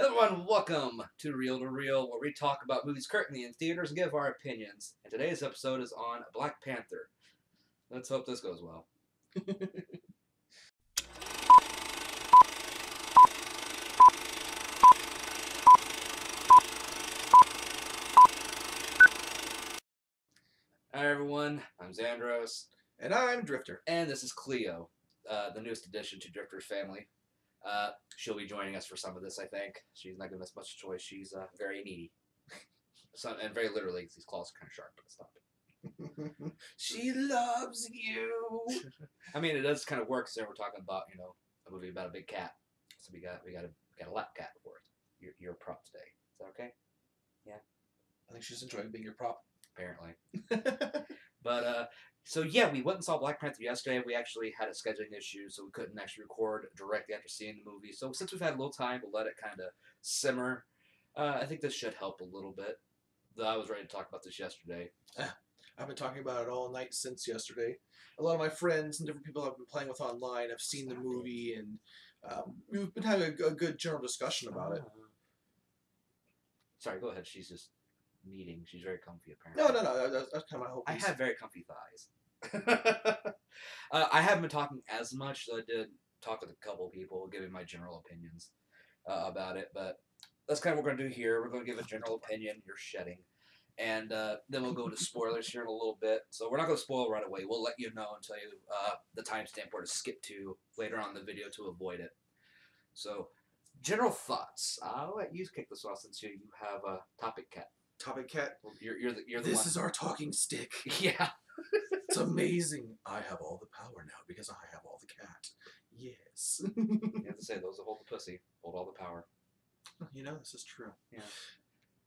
Hello everyone, welcome to Real, where we talk about movies currently in theaters and give our opinions. And today's episode is on Black Panther. Let's hope this goes well. Hi everyone, I'm Zandrous. And I'm Drifter. And this is Cleo, the newest addition to Drifter's family. She'll be joining us for some of this, I think. She's not giving us much choice. She's very needy. And very literally, because these claws are kind of sharp, but stop. She loves you. I mean, it does kind of work. So we're talking about, a movie about a big cat. So we got a lap cat for it. Your prop today. Is that okay? Yeah. I think she's enjoying being your prop. Apparently. But so yeah, we went and saw Black Panther yesterday. We actually had a scheduling issue, so we couldn't actually record directly after seeing the movie. So since we've had a little time, we'll let it kind of simmer. I think this should help a little bit. Though I was ready to talk about this yesterday. I've been talking about it all night since yesterday. A lot of my friends and different people I've been playing with online have seen the movie, and we've been having a good general discussion about it. Sorry, go ahead. She's just kneading. She's very comfy, apparently. No. That's kind of my hope. I have very comfy thighs. I haven't been talking as much, so I did talk with a couple of people, giving my general opinions about it. But that's kind of what we're going to do here. We're going to give a general opinion. You're shedding. And then we'll go into spoilers here in a little bit. So we're not going to spoil right away. We'll let you know and tell you the timestamp where to skip to later on in the video to avoid it. So, general thoughts. I'll let you kick this off since you have a topic cat. Topic cat. You're the this one. Is our talking stick. Yeah. It's amazing. I have all the power now because I have all the cat. Yes. You have to say those that hold the pussy hold all the power. You know, this is true. Yeah.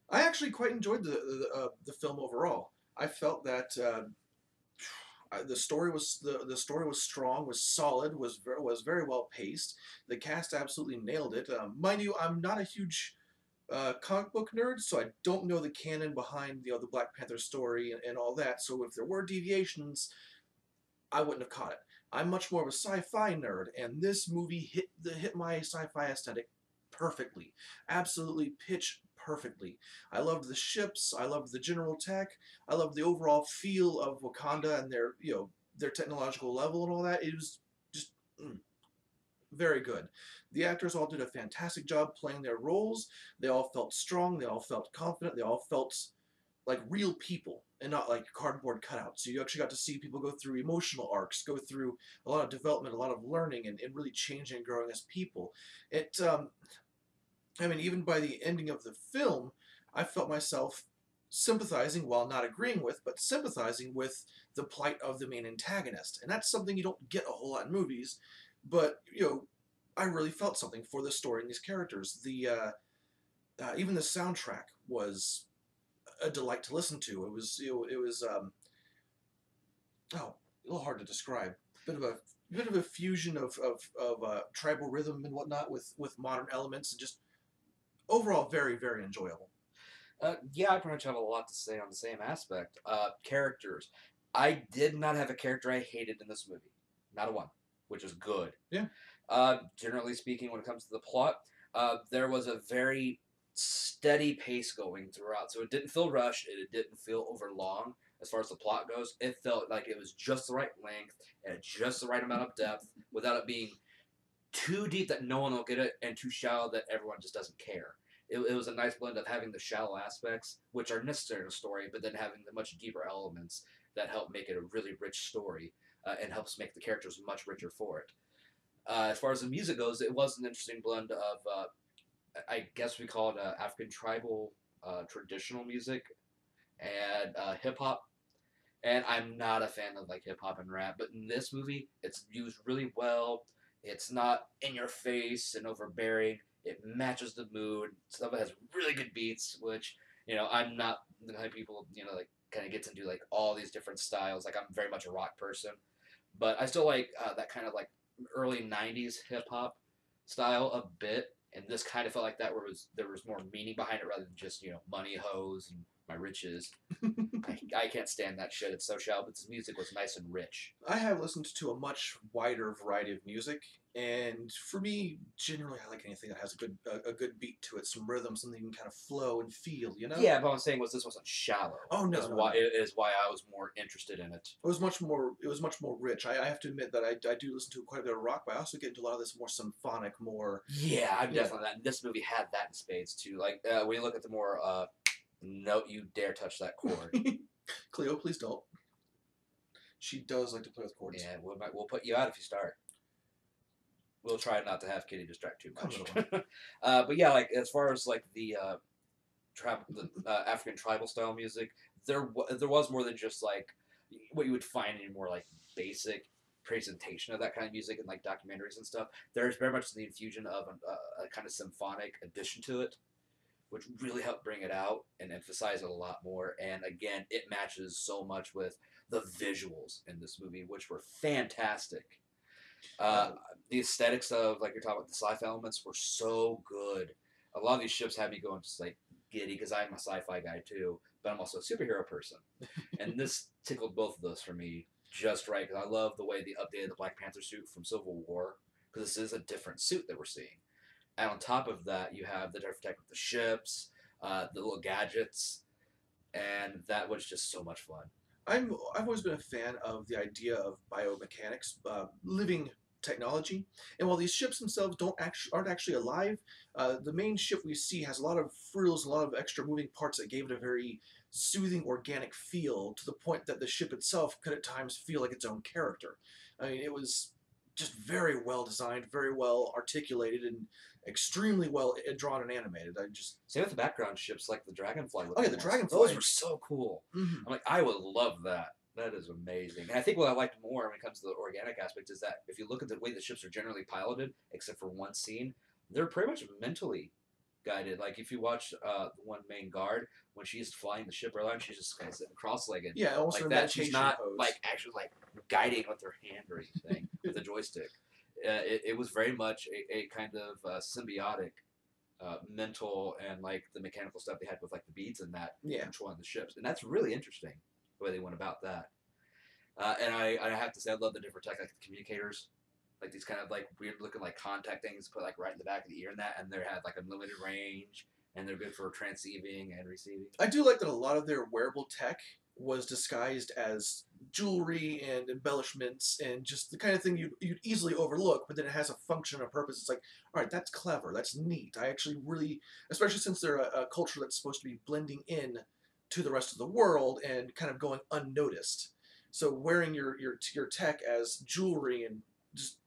I actually quite enjoyed the film overall. I felt that the story was strong, was solid, was very well paced. The cast absolutely nailed it. Mind you, I'm not a huge comic book nerd, so I don't know the canon behind the Black Panther story and all that. So if there were deviations, I wouldn't have caught it. I'm much more of a sci-fi nerd, and this movie hit my sci-fi aesthetic perfectly. Absolutely pitch perfectly. I loved the ships, I loved the general tech, I loved the overall feel of Wakanda and their technological level and all that. It was just very good. The actors all did a fantastic job playing their roles. They all felt strong, they all felt confident, they all felt like real people and not like cardboard cutouts. So you actually got to see people go through emotional arcs, go through a lot of development, a lot of learning, and really changing and growing as people. I mean, even by the ending of the film, I felt myself sympathizing, while not agreeing with, but sympathizing with the plight of the main antagonist. And that's something you don't get a whole lot in movies, but, I really felt something for the story and these characters. Even the soundtrack was a delight to listen to. It was a little hard to describe. Bit of a fusion of tribal rhythm and whatnot with modern elements, and just overall very, very enjoyable. Yeah, I pretty much have a lot to say on the same aspect. Characters. I did not have a character I hated in this movie. Not a one, which is good. Yeah. Generally speaking, when it comes to the plot, there was a very steady pace going throughout. So it didn't feel rushed. It didn't feel over long as far as the plot goes. It felt like it was just the right length and just the right amount of depth without it being too deep that no one will get it and too shallow that everyone just doesn't care. It was a nice blend of having the shallow aspects, which are necessary in a story, but then having the much deeper elements that help make it a really rich story and helps make the characters much richer for it. As far as the music goes, it was an interesting blend of, I guess we call it African tribal traditional music and hip hop. And I'm not a fan of like hip hop and rap, but in this movie, it's used really well. It's not in your face and overbearing. It matches the mood. Some of it has really good beats, which I'm not the kind of people like kind of gets into like all these different styles. Like I'm very much a rock person, but I still like that kind of like early '90s hip hop style a bit. And this kind of felt like that, where there was more meaning behind it rather than just money, hoes, and my riches. I can't stand that shit. It's so shallow, but his music was nice and rich. I have listened to a much wider variety of music, and for me, generally, I like anything that has a good beat to it, some rhythm, something you can kind of flow and feel. You know? Yeah, but what I'm saying was this wasn't shallow. Oh no, Is no, why no. is why I was more interested in it. It was much more. It was much more rich. I have to admit that I do listen to quite a bit of rock, but I also get into a lot of this more symphonic, more. Yeah, I'm Yeah. definitely that. This movie had that in spades too. Like when you look at the more, no, you dare touch that chord. Cleo, please don't. She does like to play with chords. Yeah, we'll put you out if you start. We'll try not to have Kitty distract too Come, much. little one. But yeah, like as far as like the African tribal style music, there was more than just like what you would find in more like basic presentation of that kind of music in like documentaries and stuff. There's very much the infusion of a kind of symphonic addition to it, which really helped bring it out and emphasize it a lot more. And again, it matches so much with the visuals in this movie, which were fantastic. Uh, Uh, the aesthetics of like you're talking about the sci-fi elements were so good. A lot of these ships had me going just like giddy because I'm a sci-fi guy too, but I'm also a superhero person, and this tickled both of those for me just right because I love the way they updated the Black Panther suit from Civil War because this is a different suit that we're seeing. And on top of that, you have the different tech with the ships, the little gadgets, and that was just so much fun. I've always been a fan of the idea of biomechanics, living technology. And while these ships themselves don't actually aren't actually alive, the main ship we see has a lot of frills, a lot of extra moving parts that gave it a very soothing, organic feel to the point that the ship itself could at times feel like its own character. I mean, it was just very well designed, very well articulated, and extremely well drawn and animated. I just Same with the background ships like the Dragonfly Oh yeah, looking the ones. Those dragonfly. were so cool. Mhm. I'm like, I would love that. That is amazing. And I think what I liked more when it comes to the organic aspect is that if you look at the way the ships are generally piloted, except for one scene, they're pretty much mentally guided. Like if you watch the one main guard when she's flying the ship around, she's just kind of sitting cross-legged Yeah, almost in like a that. She's meditation not pose. like actually like guiding with her hand or anything with a joystick. It was very much a kind of symbiotic mental and like the mechanical stuff they had with like the beads and that Yeah. controlling the ships, and that's really interesting the way they went about that. And I have to say I love the different tech, like the communicators, like these kind of like weird looking like contact things put like right in the back of the ear and that, and they had like unlimited range and they're good for transceiving and receiving. I do like that a lot of their wearable tech was disguised as jewelry and embellishments and just the kind of thing you'd easily overlook, but then it has a function and a purpose. It's like, all right, that's clever, that's neat. I actually really, especially since they're a culture that's supposed to be blending in to the rest of the world and kind of going unnoticed. So wearing your tech as jewelry and just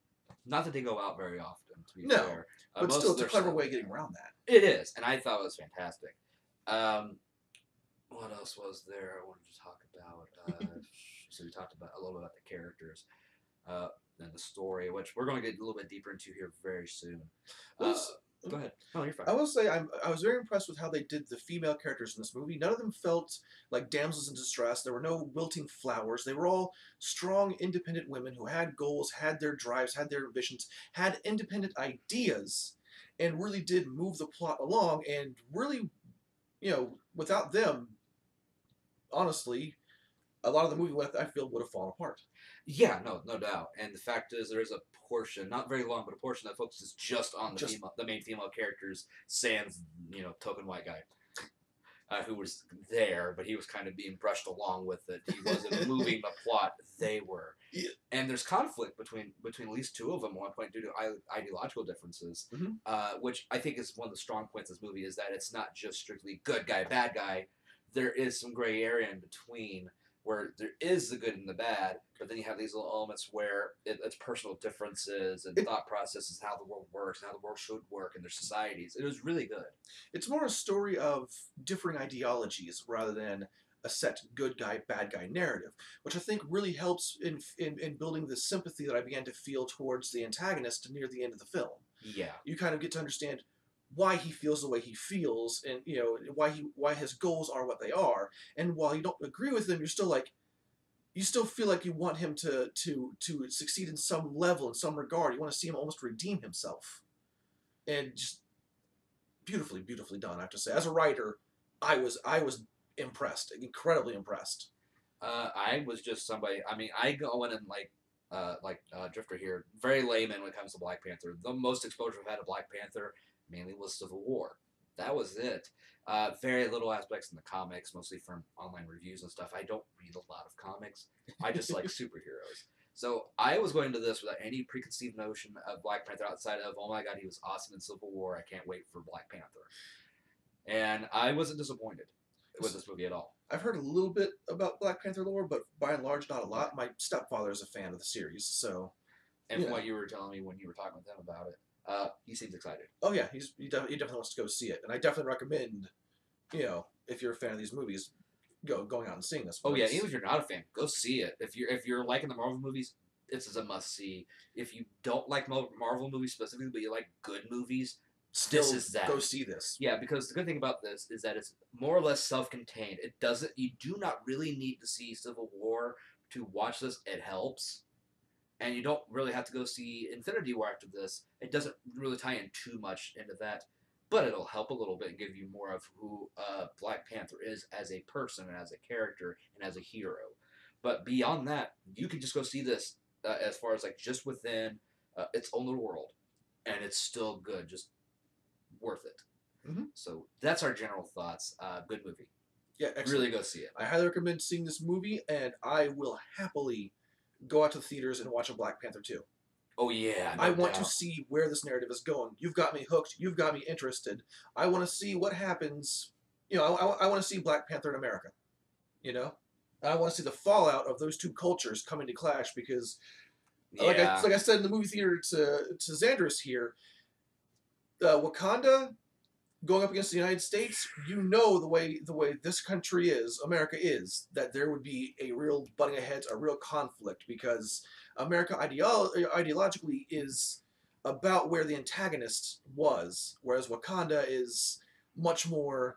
Not that they go out very often, to be no, fair. but Most still, of it's a their clever stuff, way of getting around that. it is, and I thought it was fantastic. Um, what else was there I wanted to talk about? So we talked about a little bit about the characters uh, and the story, which we're going to get a little bit deeper into here very soon. Uh, Was Go ahead. Oh, you're fine. I will say I was very impressed with how they did the female characters in this movie. None of them felt like damsels in distress. There were no wilting flowers. They were all strong, independent women who had goals, had their drives, had their ambitions, had independent ideas, and really did move the plot along. And really, without them, honestly, a lot of the movie I feel would have fallen apart. Yeah, no doubt. And the fact is, there is a portion, not very long, but a portion that focuses just on Just the main female characters, sans token white guy, who was there, but he was kind of being brushed along with it. He wasn't moving the plot; they were. yeah. And there's conflict between at least two of them at one point due to ideological differences, Mhm. which I think is one of the strong points of this movie is that it's not just strictly good guy, bad guy. There is some gray area in between where there is the good and the bad, but then you have these little elements where it's personal differences and It, thought processes, how the world works, and how the world should work in their societies. It was really good. it's more a story of differing ideologies rather than a set good guy, bad guy narrative, which I think really helps in building the sympathy that I began to feel towards the antagonist near the end of the film. Yeah. You kind of get to understand why he feels the way he feels, and why his goals are what they are. And while you don't agree with him, you still feel like you want him to succeed in some level, in some regard. You want to see him almost redeem himself, and just beautifully, beautifully done. I have to say, as a writer, I was incredibly impressed. I was just somebody. I mean, I go in and Drifter here, very layman when it comes to Black Panther. The most exposure I've had to Black Panther mainly was Civil War. That was it. Very little aspects in the comics, mostly from online reviews and stuff. I don't read a lot of comics. I just like superheroes. So I was going into this without any preconceived notion of Black Panther outside of, oh my god, he was awesome in Civil War. I can't wait for Black Panther. And I wasn't disappointed with this movie at all. I've heard a little bit about Black Panther lore, but by and large, not a lot. Yeah. My stepfather is a fan of the series, so. And from what you were telling me when you were talking with him about it, he seems excited. Oh yeah, he definitely wants to go see it, and I definitely recommend, if you're a fan of these movies, going out and seeing this. Oh yeah, even if you're not a fan, go see it. If you're liking the Marvel movies, it's a must see. If you don't like Marvel movies specifically, but you like good movies, still this is that. Go see this. Yeah, because the good thing about this is that it's more or less self-contained. It doesn't. You do not really need to see Civil War to watch this. It helps, and you don't really have to go see Infinity War after this. It doesn't really tie in too much into that, but it'll help a little bit and give you more of who Black Panther is as a person and as a character and as a hero. But beyond that, you can just go see this as far as like just within its own little world, and it's still good. Just worth it. Mm-hmm. So that's our general thoughts. Good movie. Yeah, excellent. Really go see it. I highly recommend seeing this movie, and I will happily go out to the theaters and watch a Black Panther 2. Oh yeah, I want to see where this narrative is going. You've got me hooked. You've got me interested. I want to see what happens. I want to see Black Panther in America. I want to see the fallout of those two cultures coming to clash because, like I said in the movie theater to Zandrous here, Wakanda going up against the United States, the way this country is, America is, that there would be a real butting of heads, a real conflict, because America ideologically is about where the antagonist was, whereas Wakanda is much more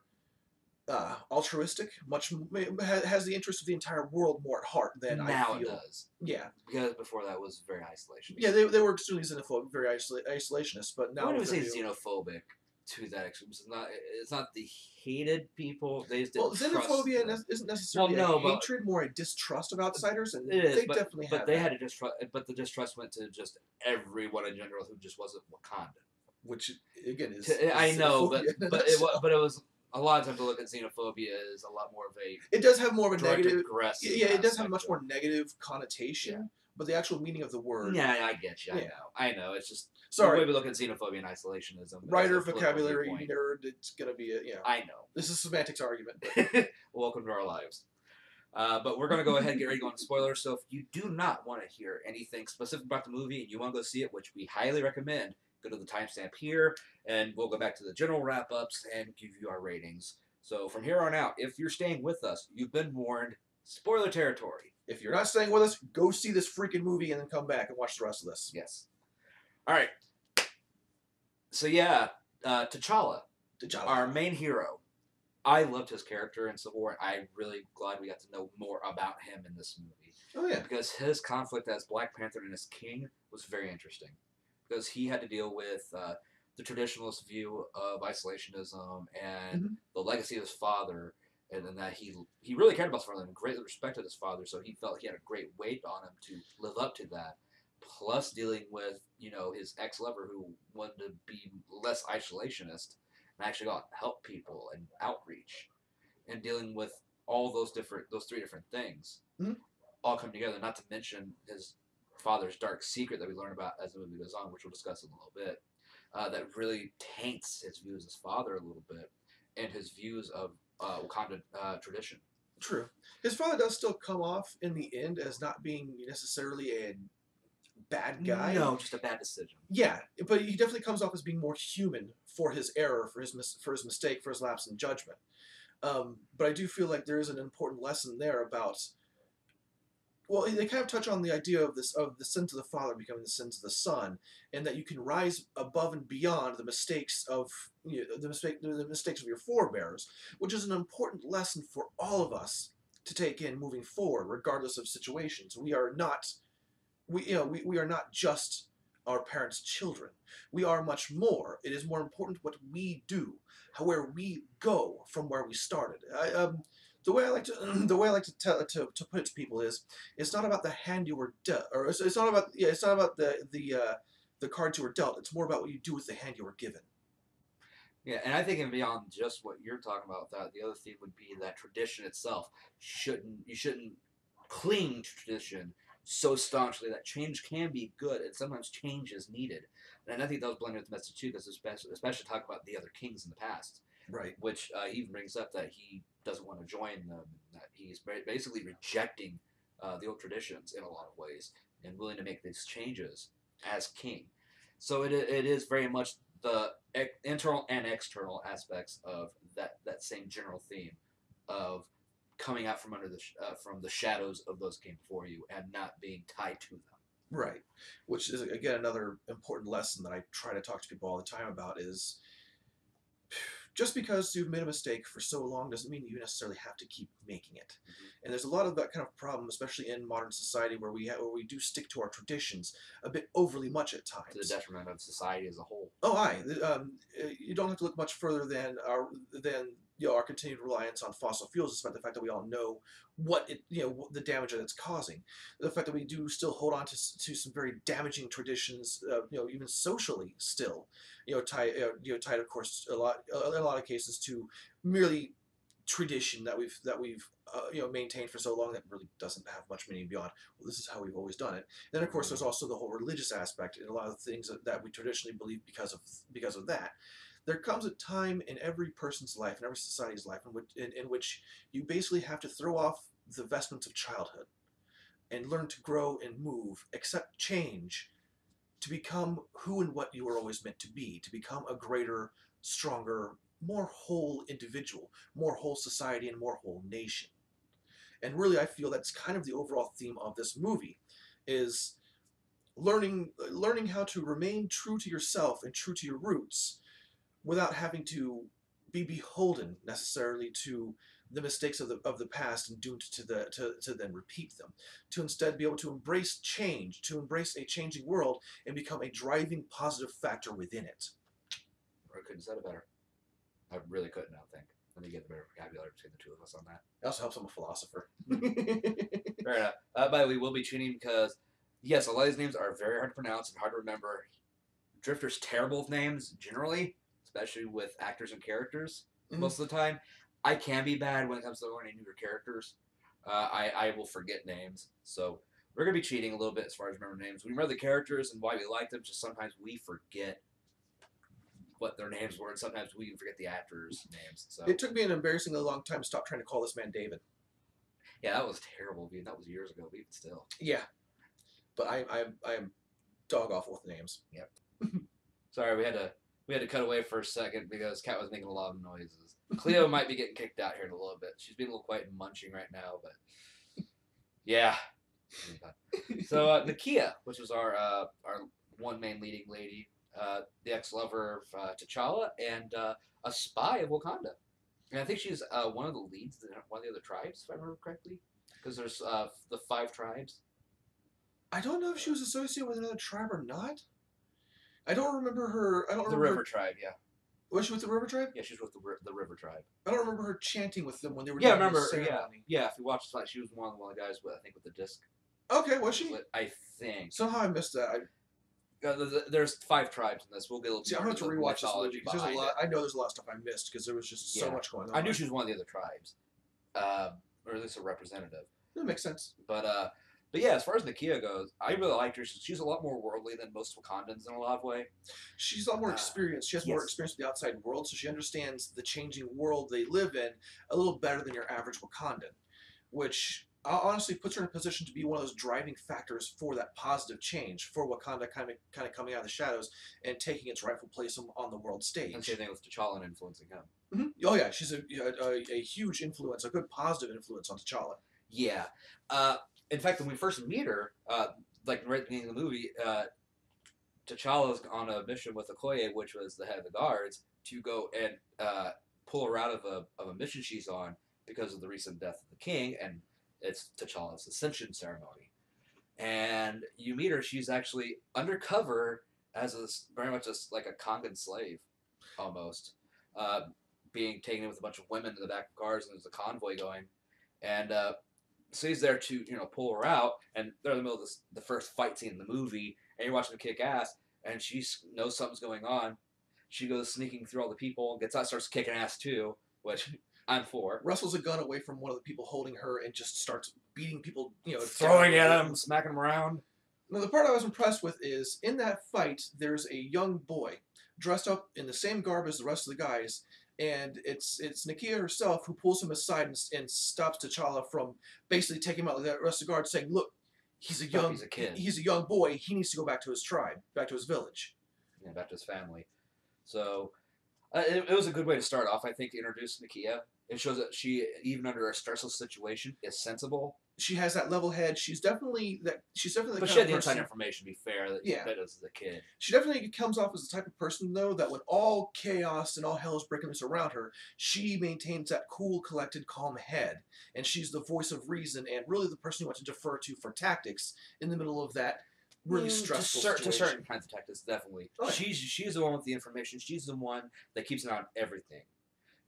altruistic, has the interest of the entire world more at heart than now I feel. It does. Yeah. Because before that was very isolationist. Yeah, they were extremely xenophobic, very isolationist, but now... I wouldn't even say xenophobic to that extreme. It's not the hated people. They just didn't xenophobia isn't necessarily hatred, more a distrust of outsiders, and definitely have. But they had a distrust. But the distrust went to just everyone in general who just wasn't Wakanda. Which again is I know, but it was a lot of times to look at xenophobia is a lot more of a. It does have more of a negative. Aggressive. Yeah, it does have a much more negative connotation. Yeah. But the actual meaning of the word. Yeah, I get you. Yeah. I know. It's just. Sorry. The way we look at xenophobia and isolationism. Writer, vocabulary nerd, it's going to be I know. This is a semantics argument. But. Welcome to our lives. But we're going to go ahead and get ready to go into spoilers. So if you do not want to hear anything specific about the movie and you want to go see it, which we highly recommend, go to the timestamp here, and we'll go back to the general wrap-ups and give you our ratings. So from here on out, if you're staying with us, you've been warned, spoiler territory. If you're not staying with us, go see this freaking movie and then come back and watch the rest of this. Yes. All right. So yeah, T'Challa, our main hero. I loved his character in Civil War. I'm really glad we got to know more about him in this movie. Oh yeah. Because his conflict as Black Panther and as king was very interesting. Because he had to deal with the traditionalist view of isolationism and the legacy of his father, and then that he really cared about his father and greatly respected his father, so he felt he had a great weight on him to live up to that. Plus dealing with, his ex-lover who wanted to be less isolationist and actually go out and help people and outreach, and dealing with all those three different things all come together, not to mention his father's dark secret that we learn about as the movie goes on, which we'll discuss in a little bit, that really taints his views as father a little bit and his views of Wakanda tradition. True. His father does still come off in the end as not being necessarily a bad guy. No, just a bad decision. Yeah, but he definitely comes off as being more human for his error, for his mistake, for his lapse in judgment. But I do feel like there is an important lesson there about. Well, they kind of touch on the idea of the sins of the father becoming the sins of the son, and that you can rise above and beyond the mistakes of the mistakes of your forebears, which is an important lesson for all of us to take in moving forward, regardless of situations. We are not just our parents' children. We are much more. It is more important what we do, where we go from where we started. The way I like to to put it to people is, it's not about the hand you were dealt, or it's not about it's not about the cards you were dealt. It's more about what you do with the hand you were given. Yeah, and I think even beyond just what you're talking about, that the other theme would be that tradition itself shouldn't cling to tradition so staunchly that change can be good and sometimes change is needed. And I think that was blended with the message too, because especially talk about the other kings in the past, Right. which he even brings up that he doesn't want to join them, that he's basically rejecting the old traditions in a lot of ways and willing to make these changes as king. So it is very much the internal and external aspects of that same general theme of coming out from under from the shadows of those came before you and not being tied to them. Right. Which is again another important lesson that I try to talk to people all the time about is, just because you've made a mistake for so long doesn't mean you necessarily have to keep making it. Mm-hmm. And there's a lot of that kind of problem, especially in modern society, where we do stick to our traditions a bit overly much at times. To the detriment of society as a whole. Oh, aye. You don't have to look much further than our continued reliance on fossil fuels, despite the fact that we all know the damage that it's causing. The fact that we do still hold on to some very damaging traditions, even socially still, tied of course in a lot of cases to merely tradition that we've maintained for so long that really doesn't have much meaning beyond, well, this is how we've always done it. Then of course there's also the whole religious aspect in a lot of things that we traditionally believe because of that. There comes a time in every person's life, in every society's life, in which you basically have to throw off the vestments of childhood and learn to grow and move, accept change, to become who and what you were always meant to be, to become a greater, stronger, more whole individual, more whole society, and more whole nation. And really, I feel that's kind of the overall theme of this movie, is learning how to remain true to yourself and true to your roots without having to be beholden necessarily to the mistakes of the past and doomed to then repeat them. To instead be able to embrace change, to embrace a changing world and become a driving positive factor within it. I couldn't have said it better. I really couldn't, I think. Let me get a better vocabulary between the two of us on that. It also helps I'm a philosopher. Fair enough. By the way, we'll be tuning because, yes, a lot of these names are very hard to pronounce and hard to remember. Drifter's terrible with names, generally, especially with actors and characters, most of the time. I can be bad when it comes to learning newer characters. I will forget names. So we're going to be cheating a little bit as far as remembering names. We remember the characters and why we like them, just sometimes we forget what their names were, and sometimes we even forget the actors' names. So it took me an embarrassingly long time to stop trying to call this man David. Yeah, that was terrible. That was years ago, but even still. Yeah, but I am dog awful with names. Yep. Sorry, we had to cut away for a second because Kat was making a lot of noises. Cleo might be getting kicked out here in a little bit. She's being a little quiet and munching right now, but yeah. So Nakia, which was our one main leading lady, the ex-lover of T'Challa, and a spy of Wakanda. And I think she's one of the leads in one of the other tribes, if I remember correctly. Because there's the 5 tribes. I don't know if she was associated with another tribe or not. I don't remember her. The River Tribe, yeah. Was she with the River Tribe? Yeah, she's with the River Tribe. I don't remember her chanting with them when they were doing the ceremony. Yeah. If you watch the fight, she was one of the guys with, I think, with the disc. Okay, was she? I think. Somehow I missed that. There's 5 tribes in this. We'll get a little. See, I'm going to have to rewatch this movie because there's a lot. I know there's a lot of stuff I missed because there was just so much going on. I knew she was one of the other tribes, or at least a representative. That makes sense. But yeah, as far as Nakia goes, I really liked her. She's a lot more worldly than most Wakandans in a lot of ways. She's a lot more experienced. She has more experience with the outside world, so she understands the changing world they live in a little better than your average Wakandan, which honestly puts her in a position to be one of those driving factors for that positive change, for Wakanda kind of coming out of the shadows and taking its rightful place on the world stage. And same thing with T'Challa and influencing him. Mm-hmm. Oh yeah, she's a huge influence, a good positive influence on T'Challa. Yeah. In fact, when we first meet her, like right at the beginning of the movie, T'Challa's on a mission with Okoye, which was the head of the guards, to go and pull her out of a mission she's on because of the recent death of the king, and it's T'Challa's ascension ceremony. and you meet her. She's actually undercover as very much like a Kongan slave, almost, uh, being taken in with a bunch of women in the back of cars, and there's a convoy going, and so he's there to pull her out, and they're in the middle of the first fight scene in the movie, and you're watching them kick ass, and she knows something's going on. She goes sneaking through all the people, gets out, starts kicking ass too, which I'm for. Wrestles a gun away from one of the people holding her and just starts beating people, Throwing at them, smacking them around. Now, the part I was impressed with is in that fight, there's a young boy dressed up in the same garb as the rest of the guys, and it's Nakia herself who pulls him aside and stops T'Challa from basically taking him out of the rest of the guard, saying, "Look, he's a kid. He's a young boy. He needs to go back to his tribe, back to his village, back to his family." So it was a good way to start off, I think, to introduce Nakia. It shows that she, even under a stressful situation, is sensible. She has that level head. She's definitely that. But she had the inside information. To be fair, that as a kid, she definitely comes off as the type of person, though, that when all chaos and all hell is breaking loose around her, she maintains that cool, collected, calm head, and she's the voice of reason and really the person you want to defer to for tactics in the middle of that really stressful situation. To certain kinds of tactics, definitely. Oh, yeah. She's the one with the information. She's the one that keeps an eye on everything,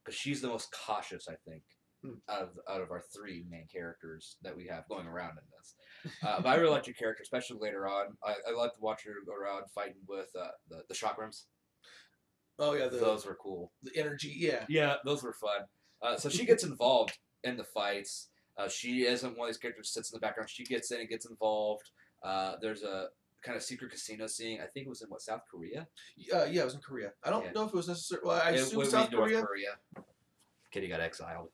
because she's the most cautious, I think. Out of our three main characters that we have going around in this. But I really liked your character, especially later on. I like to watch her go around fighting with the chakrams. Oh, yeah. Those were cool. The energy, yeah. Yeah, those were fun. So she gets involved in the fights. She isn't one of these characters who sits in the background. She gets in and gets involved. There's a kind of secret casino scene. I think it was in, South Korea? Yeah, it was in Korea. I don't know if it was necessary. Well, I assume South North Korea. Kitty got exiled.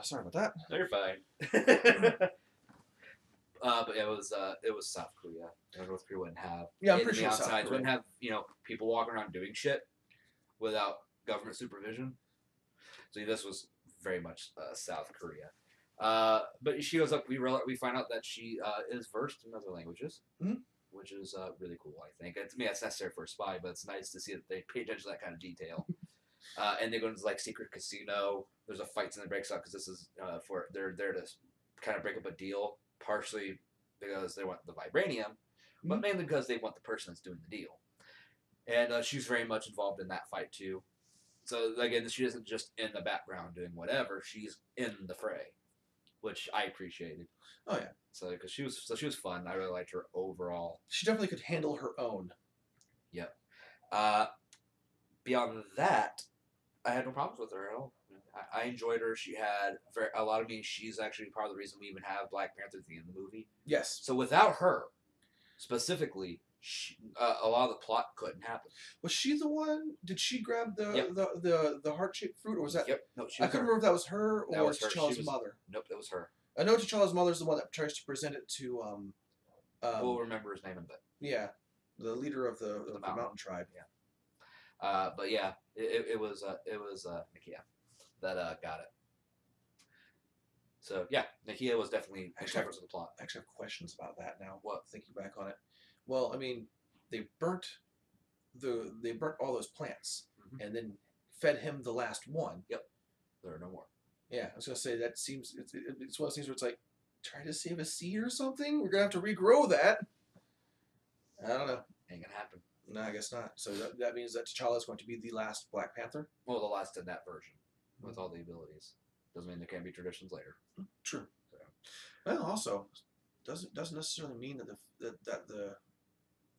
Sorry about that. No, you're fine. But it was South Korea. North Korea wouldn't have. Yeah, I'm pretty sure South Korea wouldn't have people walking around doing shit without government supervision. So this was very much South Korea. But she goes up. We find out that she is versed in other languages, which is really cool. I think. To me, that's necessary for a spy, but it's nice to see that they pay attention to that kind of detail. And they go into secret casino. There's a fight scene that breaks out because this is they're there to kind of break up a deal, partially because they want the vibranium, but mainly because they want the person that's doing the deal. And she's very much involved in that fight too. So again, she isn't just in the background doing whatever; she's in the fray, which I appreciated. Oh yeah. So because she was fun. I really liked her overall. She definitely could handle her own. Yep. Beyond that, I had no problems with her at all. I enjoyed her. She had a lot of me. She's actually part of the reason we even have Black Panther at the end of the movie. Yes. So without her, specifically, a lot of the plot couldn't happen. Was she the one? Did she grab the heart-shaped fruit, or was that? Yep. No, I couldn't remember if that was her or T'Challa's mother. Nope, that was her. I know T'Challa's mother is the one that tries to present it to. We'll remember his name in a bit. Yeah, the leader of the mountain tribe. Yeah. But yeah, it was Nakia that got it. So yeah, Nakia was definitely integral to the plot. I actually have questions about that now. What? Thinking back on it, well, I mean, they burnt all those plants and then fed him the last one. Yep. There are no more. Yeah, I was gonna say that seems it's one of those things where it's like try to save a seed or something. We're gonna have to regrow that. I don't know. Ain't gonna happen. No, I guess not. So that means that T'Challa is going to be the last Black Panther? Well, the last in that version, with all the abilities. Doesn't mean there can't be traditions later. True. So. Well, also, doesn't necessarily mean that the...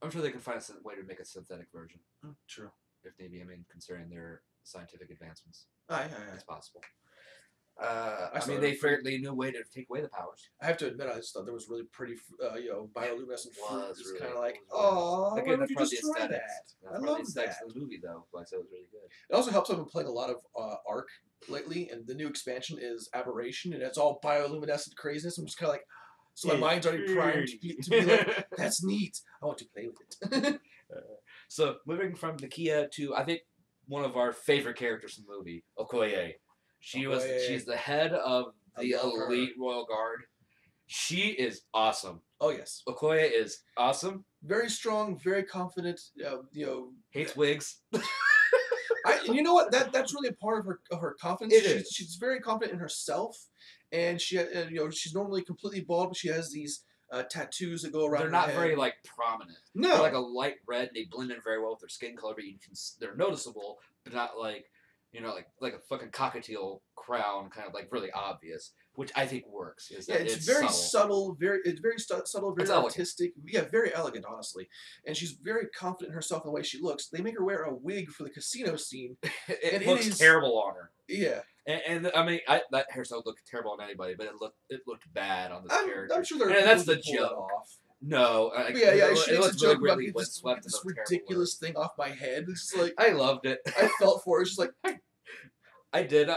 I'm sure they can find a way to make a synthetic version. True. If maybe, considering their scientific advancements. Aye. It's possible. They knew a way to take away the powers. I have to admit, I just thought there was really pretty, bioluminescent fruit. It's really, kind of like, oh, why would you destroy that? I love that. The movie, though, like I said, was really good. It also helps. I've been playing a lot of Ark lately, and the new expansion is Aberration, and it's all bioluminescent craziness. I'm just kind of like, so my mind's already primed to be like, that's neat. I want to play with it. So moving from Nakia to, I think, one of our favorite characters in the movie, Okoye. She's the head of the elite royal guard. She is awesome. Oh yes, Okoye is awesome. Very strong, very confident. Hates wigs. And you know what? That's really a part of her confidence. She's very confident in herself, and she's normally completely bald, but she has these tattoos that go around. They're her not head. very like prominent. No, they're like a light red. And they blend in very well with their skin color, but they're noticeable, but not like like a fucking cockatiel crown, kind of like really obvious, which I think works. Is that it's it's very subtle. subtle, very It's elegant. artistic. Yeah, very elegant, honestly. And she's very confident in herself in the way she looks. They make her wear a wig for the casino scene. It looks terrible on her. Yeah. And I mean, that hairstyle looked terrible on anybody, but it looked bad on this character. I'm sure there are and that's the people who pull that joke. off. No, She makes a joke about really this ridiculous thing off my head. It's like I loved it. I felt for her. It's just like I did.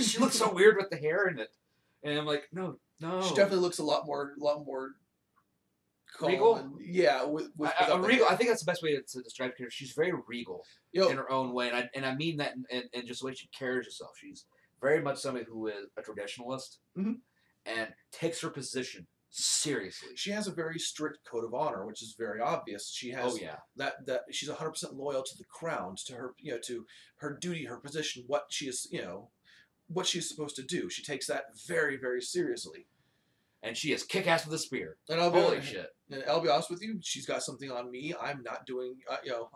She looked so weird with the hair in it, and I'm like, no. She definitely looks a lot more calm. Regal. And, yeah, with regal. I think that's the best way to describe her. She's very regal in her own way, and I mean that in just the way she carries herself. She's very much somebody who is a traditionalist and takes her position seriously. She has a very strict code of honor, which is very obvious. She has that she's 100% loyal to the crown, to her to her duty, her position, what she is what she's supposed to do. She takes that very, very seriously. And she is kick ass with a spear. And Holy shit! And I'll be honest with you, she's got something on me. I'm not doing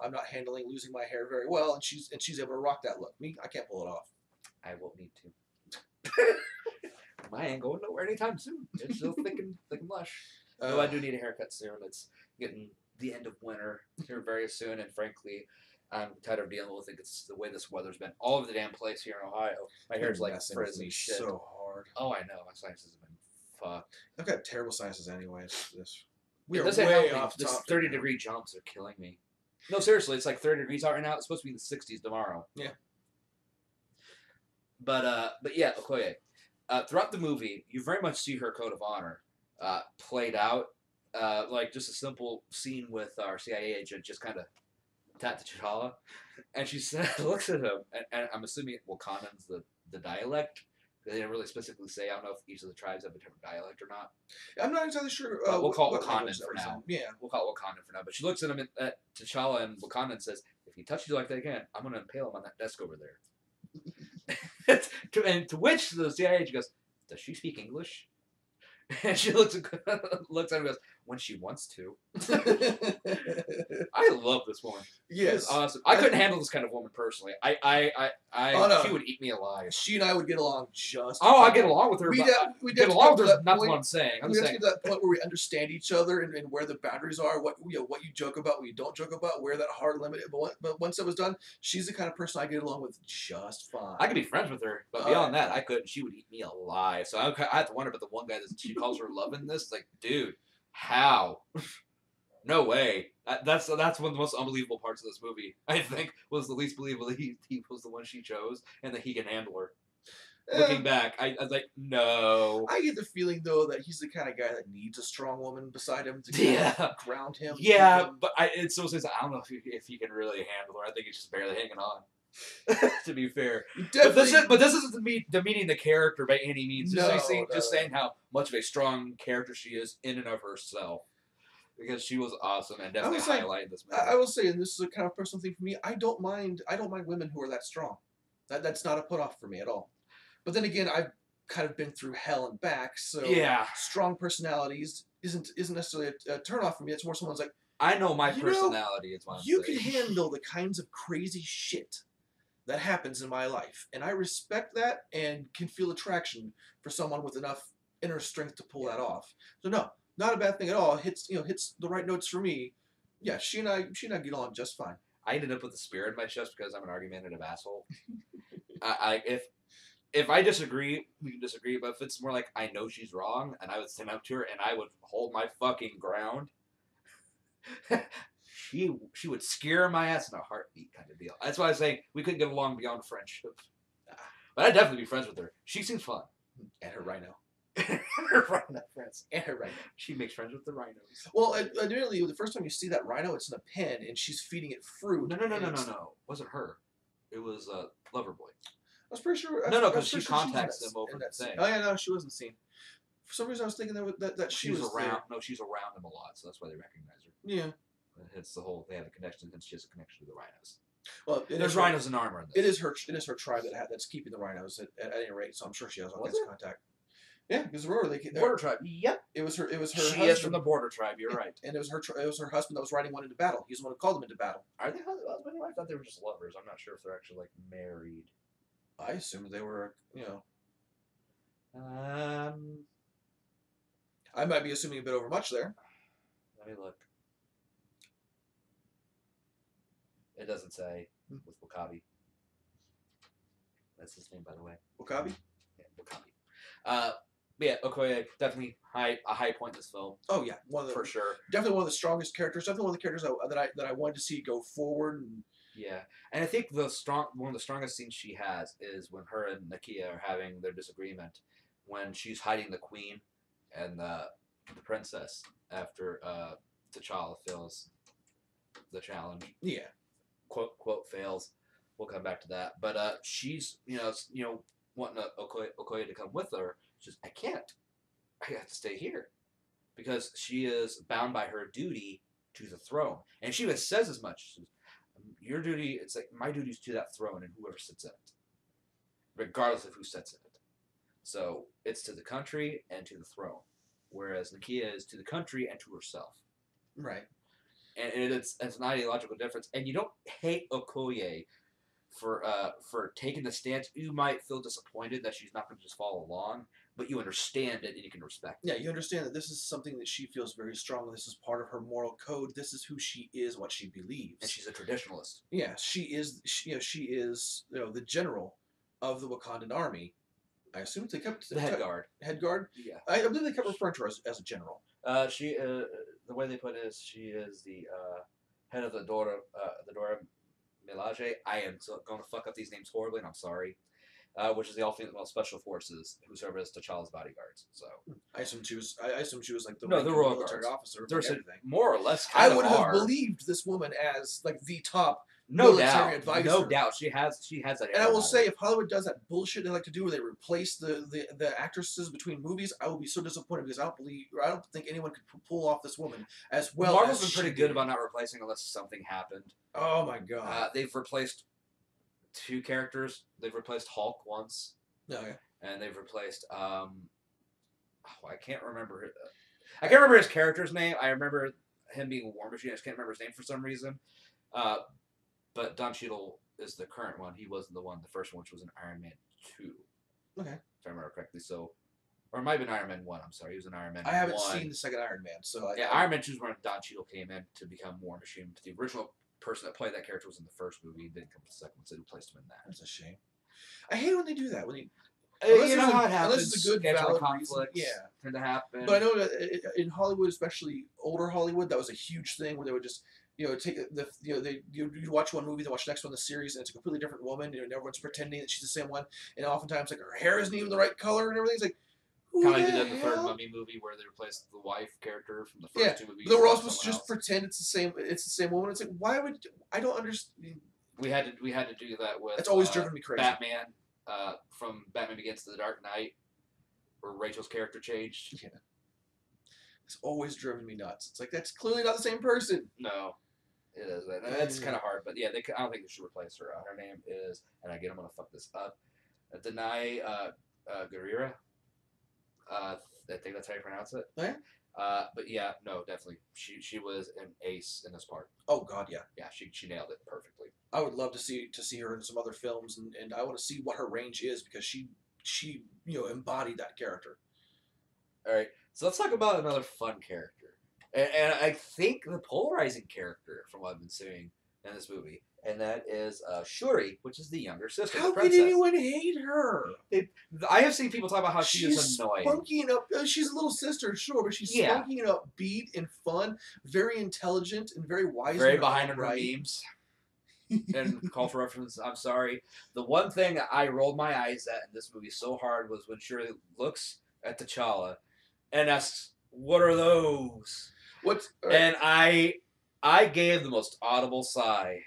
I'm not handling losing my hair very well, and she's able to rock that look. Me, I can't pull it off. I won't need to. Mine ain't going nowhere anytime soon. It's still thick and lush. Though I do need a haircut soon. It's getting the end of winter here very soon, and frankly, I'm tired of dealing with it. It's the way this weather's been all over the damn place here in Ohio. My hair's like frizzy shit. So hard. Oh, I know. My sinuses have been fucked. I've got terrible sinuses anyways. We are way off. This 30-degree jumps are killing me. No, seriously, it's like 30 degrees out right now. It's supposed to be in the 60s tomorrow. Yeah. But yeah, Okoye. Throughout the movie, you very much see her code of honor played out. Like just a simple scene with our CIA agent just kind of tapped to T'Challa, and she said, looks at him, and I'm assuming Wakandan's the dialect. They didn't really specifically say. I don't know if each of the tribes have a different dialect or not. I'm not exactly sure. We'll call it Wakandan for now. Yeah. We'll call it Wakandan for now. But she looks at him at T'Challa, and Wakandan says, if he touches you like that again, I'm going to impale him on that desk over there. And to which the CIA agent goes, does she speak English? And she looks at him and goes, when she wants to. I love this woman. Yes. She's awesome. I couldn't handle this kind of woman personally. She would eat me alive. She and I would get along just I get along with her. We get along with her, not what I'm saying. We have to get to that point where we understand each other and where the boundaries are, what you joke about, what you don't joke about, where that hard limit is. But once that was done, she's the kind of person I get along with just fine. I could be friends with her, but beyond that, I couldn't. She would eat me alive. So I have to wonder about the one guy that she calls her loving this. Like, dude, how? No way. That's one of the most unbelievable parts of this movie. I think was the least believable. He was the one she chose, and that he can handle her. Looking back, I was like, no. I get the feeling though that he's the kind of guy that needs a strong woman beside him to ground him. Yeah, but it still says I don't know if he can really handle her. I think he's just barely hanging on. To be fair, but this isn't demeaning the character by any means. Just saying how much of a strong character she is in and of herself. Because she was awesome and definitely highlighted this movie. I will say, and this is a kind of personal thing for me, I don't mind women who are that strong. That's not a put off for me at all. But then again, I've kind of been through hell and back, so strong personalities isn't necessarily a turn off for me. It's more someone's like, I know my personality. It's what I'm saying. can handle the kinds of crazy shit that happens in my life, and I respect that and can feel attraction for someone with enough inner strength to pull that off. So no. Not a bad thing at all. Hits the right notes for me. Yeah, she and I get along just fine. I ended up with a spear in my chest because I'm an argumentative asshole. If I disagree, we can disagree. But if it's more like I know she's wrong, and I would stand up to her and I would hold my fucking ground, she would scare my ass in a heartbeat, kind of deal. That's why I was saying we couldn't get along beyond friendship. But I'd definitely be friends with her. She seems fun. And her rhino. Her rhino friends. And her rhino. She makes friends with the rhinos. Well, admittedly, the first time you see that rhino, it's in a pen, and she's feeding it fruit. No. It wasn't her. It was Loverboy. I was pretty sure. No, because she contacts them over the thing. Oh yeah, no, she wasn't seen. For some reason, I was thinking that she was around. There. No, she's around them a lot, so that's why they recognize her. Yeah. It's the whole. They have a connection, and she has a connection to the rhinos. Well, there's rhinos in armor in this. It is her tribe that's keeping the rhinos at any rate. So I'm sure she has all kinds of contact. Yeah, because remember Border tribe. Yep. it was her She husband. is from the border tribe. You're right. And it was her husband that was riding one into battle. He's the one who called them into battle. Are they husband and wife? I thought they were just lovers. I'm not sure if they're actually like married. I assumed they were, Um, I might be assuming a bit over much there. let me look. It doesn't say with Wakabi. That's his name, by the way. Wakabi? Yeah, Wakabi. Yeah, Okoye definitely a high point in this film. Oh yeah, one of the, for sure. Definitely one of the strongest characters. Definitely one of the characters that I wanted to see go forward. And yeah, and I think one of the strongest scenes she has is when her and Nakia are having their disagreement, when she's hiding the queen and the princess after T'Challa fails the challenge. Yeah. Quote fails. We'll come back to that, but she's wanting Okoye to come with her. She's I can't. I have to stay here because she is bound by her duty to the throne, and she even says as much. She says, your duty, it's like my duty is to that throne and whoever sits in it, regardless of who sits in it. So it's to the country and to the throne, whereas Nakia is to the country and to herself. Right. And it's an ideological difference, and you don't hate Okoye for taking the stance. You might feel disappointed that she's not going to just follow along, but you understand it and you can respect it. Yeah, you understand that this is something that she feels very strongly. This is part of her moral code. This is who she is, what she believes. And she's a traditionalist. Yeah, she is. She is the general of the Wakandan army. I assume they kept the head guard. Head guard. Yeah, I believe they kept referring to her as a general. She the way they put it is she is the head of the Dora Milaje. I am going to fuck up these names horribly, and I'm sorry. Which is the all-female special forces who serve as T'Challa's bodyguards. So I assume she was. I assume she was like the royal military guards. officer. There's everything. More or less. I would have believed this woman as like the top no military doubt, advisor. no doubt. She has that. And I will say, if Hollywood does that bullshit they like to do, where they replace the actresses between movies, I will be so disappointed because I don't think anyone could pull off this woman as well. Marvel's been pretty good about not replacing unless something happened. Oh my god. They've replaced 2 characters. They've replaced Hulk once. Oh, yeah. And they've replaced I can't remember his character's name. I remember him being a War Machine. I just can't remember his name for some reason. But Don Cheadle is the current one. He wasn't the first one, which was in Iron Man 2. Okay. If I remember correctly. So, or it might have been Iron Man 1. I'm sorry. He was in Iron Man 1. I haven't seen the second Iron Man, so Iron Man 2 is when Don Cheadle came in to become War Machine. But the original person that played that character was in the first movie. He didn't come to the second one, so they replaced him in that. That's a shame. I hate when they do that. You know how it happens. Unless it's a good valid conflicts reason. tend to happen. But I know that in Hollywood, especially older Hollywood, that was a huge thing where they would just take you'd watch one movie, then watch the next one in the series, and it's a completely different woman. And everyone's pretending that she's the same one, and oftentimes like her hair isn't even the right color and everything. It's like kind of like they did in the third Mummy movie where they replaced the wife character from the first 2 movies. They were all supposed to just pretend it's the same. It's the same woman. It's like why would I don't understand. We had to do that with. It's always driven me crazy. Batman. From Batman Begins to the Dark Knight, where Rachel's character changed. Yeah. It's always driven me nuts. It's like, that's clearly not the same person. No, it isn't. It's kind of hard, but yeah, I don't think they should replace her. Her name is, and again, I'm going to fuck this up, Denai Guerrera. I think that's how you pronounce it. Oh, yeah? But yeah, no, definitely. She was an ace in this part. Oh, God, yeah. Yeah, she nailed it perfectly. I would love to see her in some other films, and I want to see what her range is because she embodied that character. All right, so let's talk about another fun character, and I think the polarizing character from what I've been seeing in this movie, and that is Shuri, which is the younger sister. How could anyone hate her? I have seen people talk about how she's annoying. Spunky and up. She's a little sister, sure, but she's spunky and upbeat and fun, very intelligent and very wise. Very behind her memes. And call for reference, I'm sorry. The one thing I rolled my eyes at in this movie so hard was when Shuri looks at T'Challa and asks, "What are those?" And I gave the most audible sigh.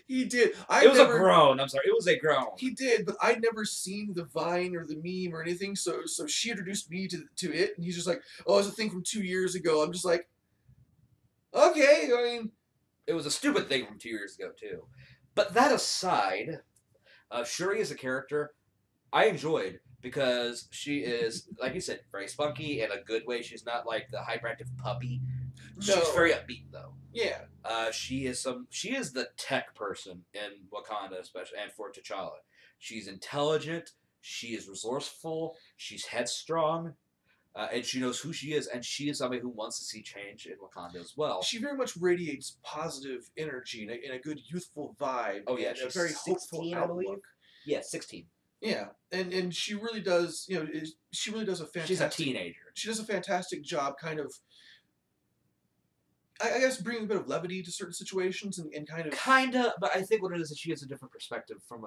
He did. It was a groan. I'm sorry. It was a groan. He did, but I'd never seen the Vine or the meme or anything, so she introduced me to it, and he's just like, "Oh, it's a thing from 2 years ago." I'm just like, okay, I mean... It was a stupid thing from 2 years ago, too. But that aside, Shuri is a character I enjoyed because she is, like you said, very spunky in a good way. She's not like the hyperactive puppy. She's No. very upbeat though. Yeah. She is the tech person in Wakanda, especially, and for T'Challa. She's intelligent. She is resourceful. She's headstrong. And she knows who she is, and she is somebody who wants to see change in Wakanda as well. She very much radiates positive energy and a good youthful vibe. Oh yeah, and she's a very 16, hopeful I believe. outlook. Yeah, 16. Yeah, and she really does. She really does a fantastic. She's a teenager. She does a fantastic job, kind of. I guess bringing a bit of levity to certain situations and kind of. Kinda, but I think what it is she has a different perspective from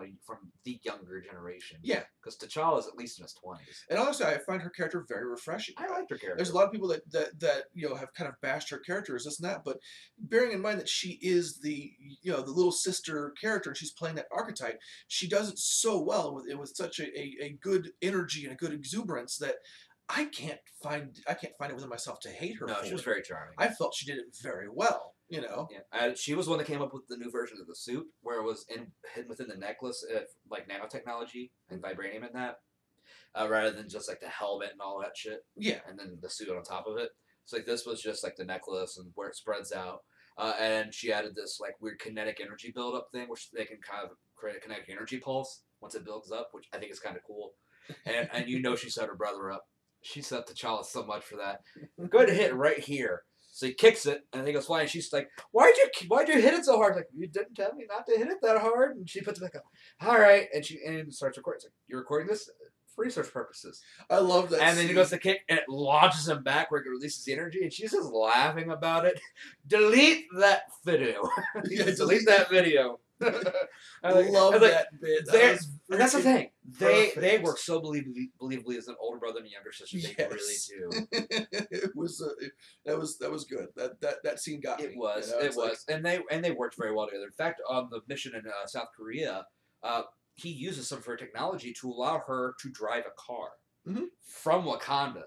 the younger generation. Yeah, because T'Challa is at least in his 20s. and honestly, I find her character very refreshing. I liked her character. There's a lot of people that have kind of bashed her character as this and that, but bearing in mind that she is the little sister character and she's playing that archetype, she does it so well with such a good energy and a good exuberance that I can't find it within myself to hate her. No, for she was it. very charming. I felt she did it very well. Yeah, she was one that came up with the new version of the suit, where it was hidden within the necklace, like nanotechnology and vibranium in that, rather than just like the helmet and all that shit. Yeah, and then the suit on top of it. So like this was just like the necklace and where it spreads out. And she added this like weird kinetic energy buildup thing, which they can kind of create a kinetic energy pulse once it builds up, which I think is kind of cool. And she set her brother up. She set T'Challa so much for that. Go ahead and hit it right here. So he kicks it, and he goes flying. She's like, "Why'd you hit it so hard?" Like, you didn't tell me not to hit it that hard. And she puts it back up. All right, and she starts recording. It's like, you're recording this for research purposes. I love that. And then he goes to kick, and it launches him back where it releases the energy, and she's just laughing about it. Delete that video. Yeah, delete that video. I love that bit. And that's the thing. They work so believably as an older brother and a younger sister. They really do. It was that was good. That scene got me. It was. And they worked very well together. In fact, on the mission in South Korea, he uses some of her technology to allow her to drive a car from Wakanda.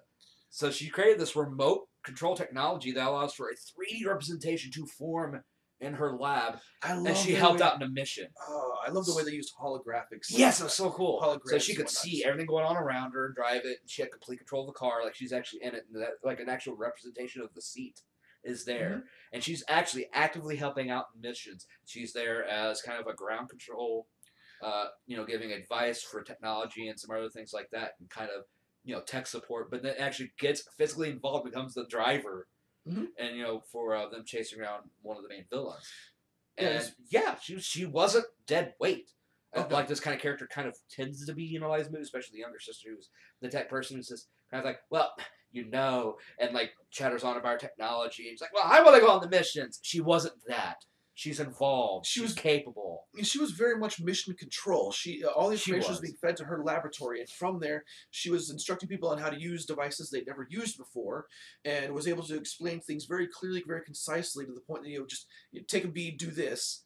So she created this remote control technology that allows for a 3D representation to form in her lab, and she helped out in a mission. Oh, I love the way they used holographics. Yes, it was so cool. So she could and see everything going on around her and drive it. And she had complete control of the car, like she's actually in it. And that, like an actual representation of the seat is there, and she's actually actively helping out in missions. She's there as kind of a ground control, giving advice for technology and some other things like that, and kind of tech support. But then actually gets physically involved, becomes the driver. And for them chasing around one of the main villains, and she wasn't dead weight. Like this kind of character kind of tends to be utilized in movies, especially the younger sister who's the tech person who's just kind of like, well, and like chatters on about technology. And she's like, well, I want to go on the missions. She wasn't that. She's involved. She was capable. She was very much mission control. All the information was being fed to her laboratory, and from there, she was instructing people on how to use devices they'd never used before, and was able to explain things very clearly, very concisely, to the point that just take a bead, do this.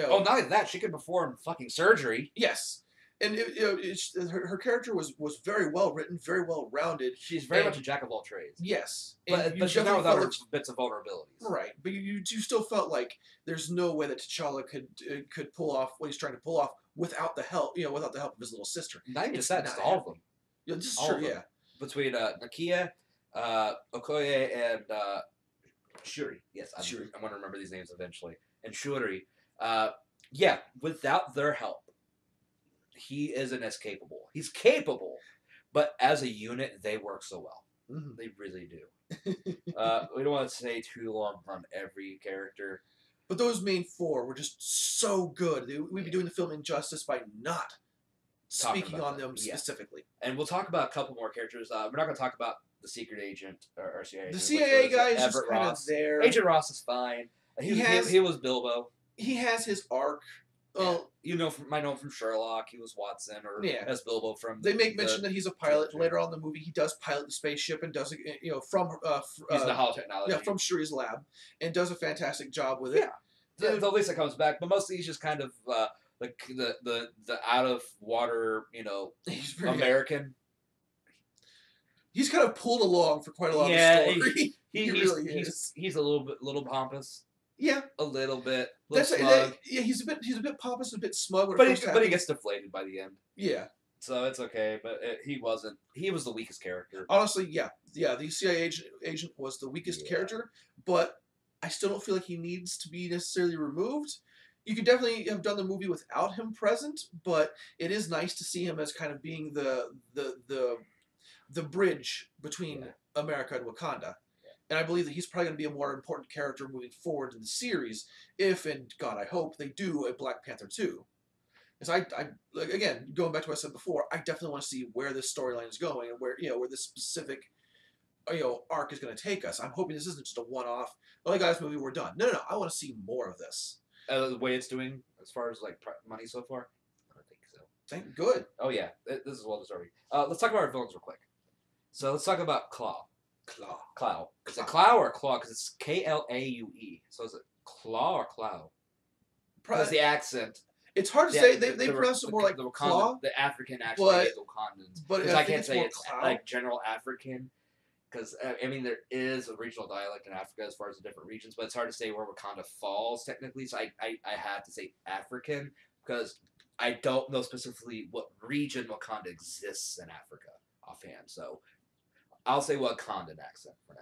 Oh, not only that, she could perform fucking surgery. Yes. And her character was very well written, very well rounded. She's very much a jack of all trades. Yes, but she's not without her bits of vulnerabilities. Right, but you still felt like there's no way that T'Challa could pull off what he's trying to pull off without the help, without the help of his little sister. Not even just that, just all of them. Yeah, this is true. Yeah, between Nakia, Okoye, and Shuri. Yes, I'm going to remember these names eventually. And Shuri. Without their help, he isn't as capable. He's capable, but as a unit, they work so well. They really do. We don't want to say too long on every character. But those main four were just so good. We'd be doing the film injustice by not speaking on them specifically. And we'll talk about a couple more characters. We're not going to talk about the secret agent or CIA. The CIA guy is just kind of there. Agent Ross is fine. He was Bilbo. He has his arc. Well, might know him from Sherlock. He was Watson, or as Bilbo from. They make mention that he's a pilot later on in the movie. He does pilot the spaceship and does it, from using the holotechnology. Yeah, from Shuri's lab, and does a fantastic job with it. Yeah, the Lisa comes back, but mostly he's just kind of the out of water, he's American. He's kind of pulled along for quite a lot of the story. He really is. He's a little pompous. Yeah, a little bit. He's a bit pompous, a bit smug. But he gets deflated by the end. Yeah, So it's okay, but he wasn't. He was the weakest character. Honestly, yeah, the CIA agent was the weakest Yeah. character, but I still don't feel like he needs to be necessarily removed. You could definitely have done the movie without him present, but it is nice to see him as kind of being the bridge between Yeah. America and Wakanda. Yeah. And I believe that he's probably going to be a more important character moving forward in the series if, and God, I hope, they do a Black Panther 2. Because I like, again, going back to what I said before, I definitely want to see where this storyline is going and where this specific arc is going to take us. I'm hoping this isn't just a one-off. Oh, hey guys, movie, we're done. No. I want to see more of this. The way it's doing as far as like money so far, I don't think so. Thank good. Oh yeah, this is well deserving. Let's talk about our villains real quick. So let's talk about Claw. Clow. Is it Clow or Claw? Because it's Klaue. So is it Claw or Clow? Because the accent. It's hard to say. They pronounce it more like the Claw. The African actually is Wakandans. But Because I can't say it's Clow. like general African. Because I mean, there is a regional dialect in Africa as far as the different regions, but it's hard to say where Wakanda falls technically. So I have to say African because I don't know specifically what region Wakanda exists in Africa offhand. So I'll say Wakandan accent for now.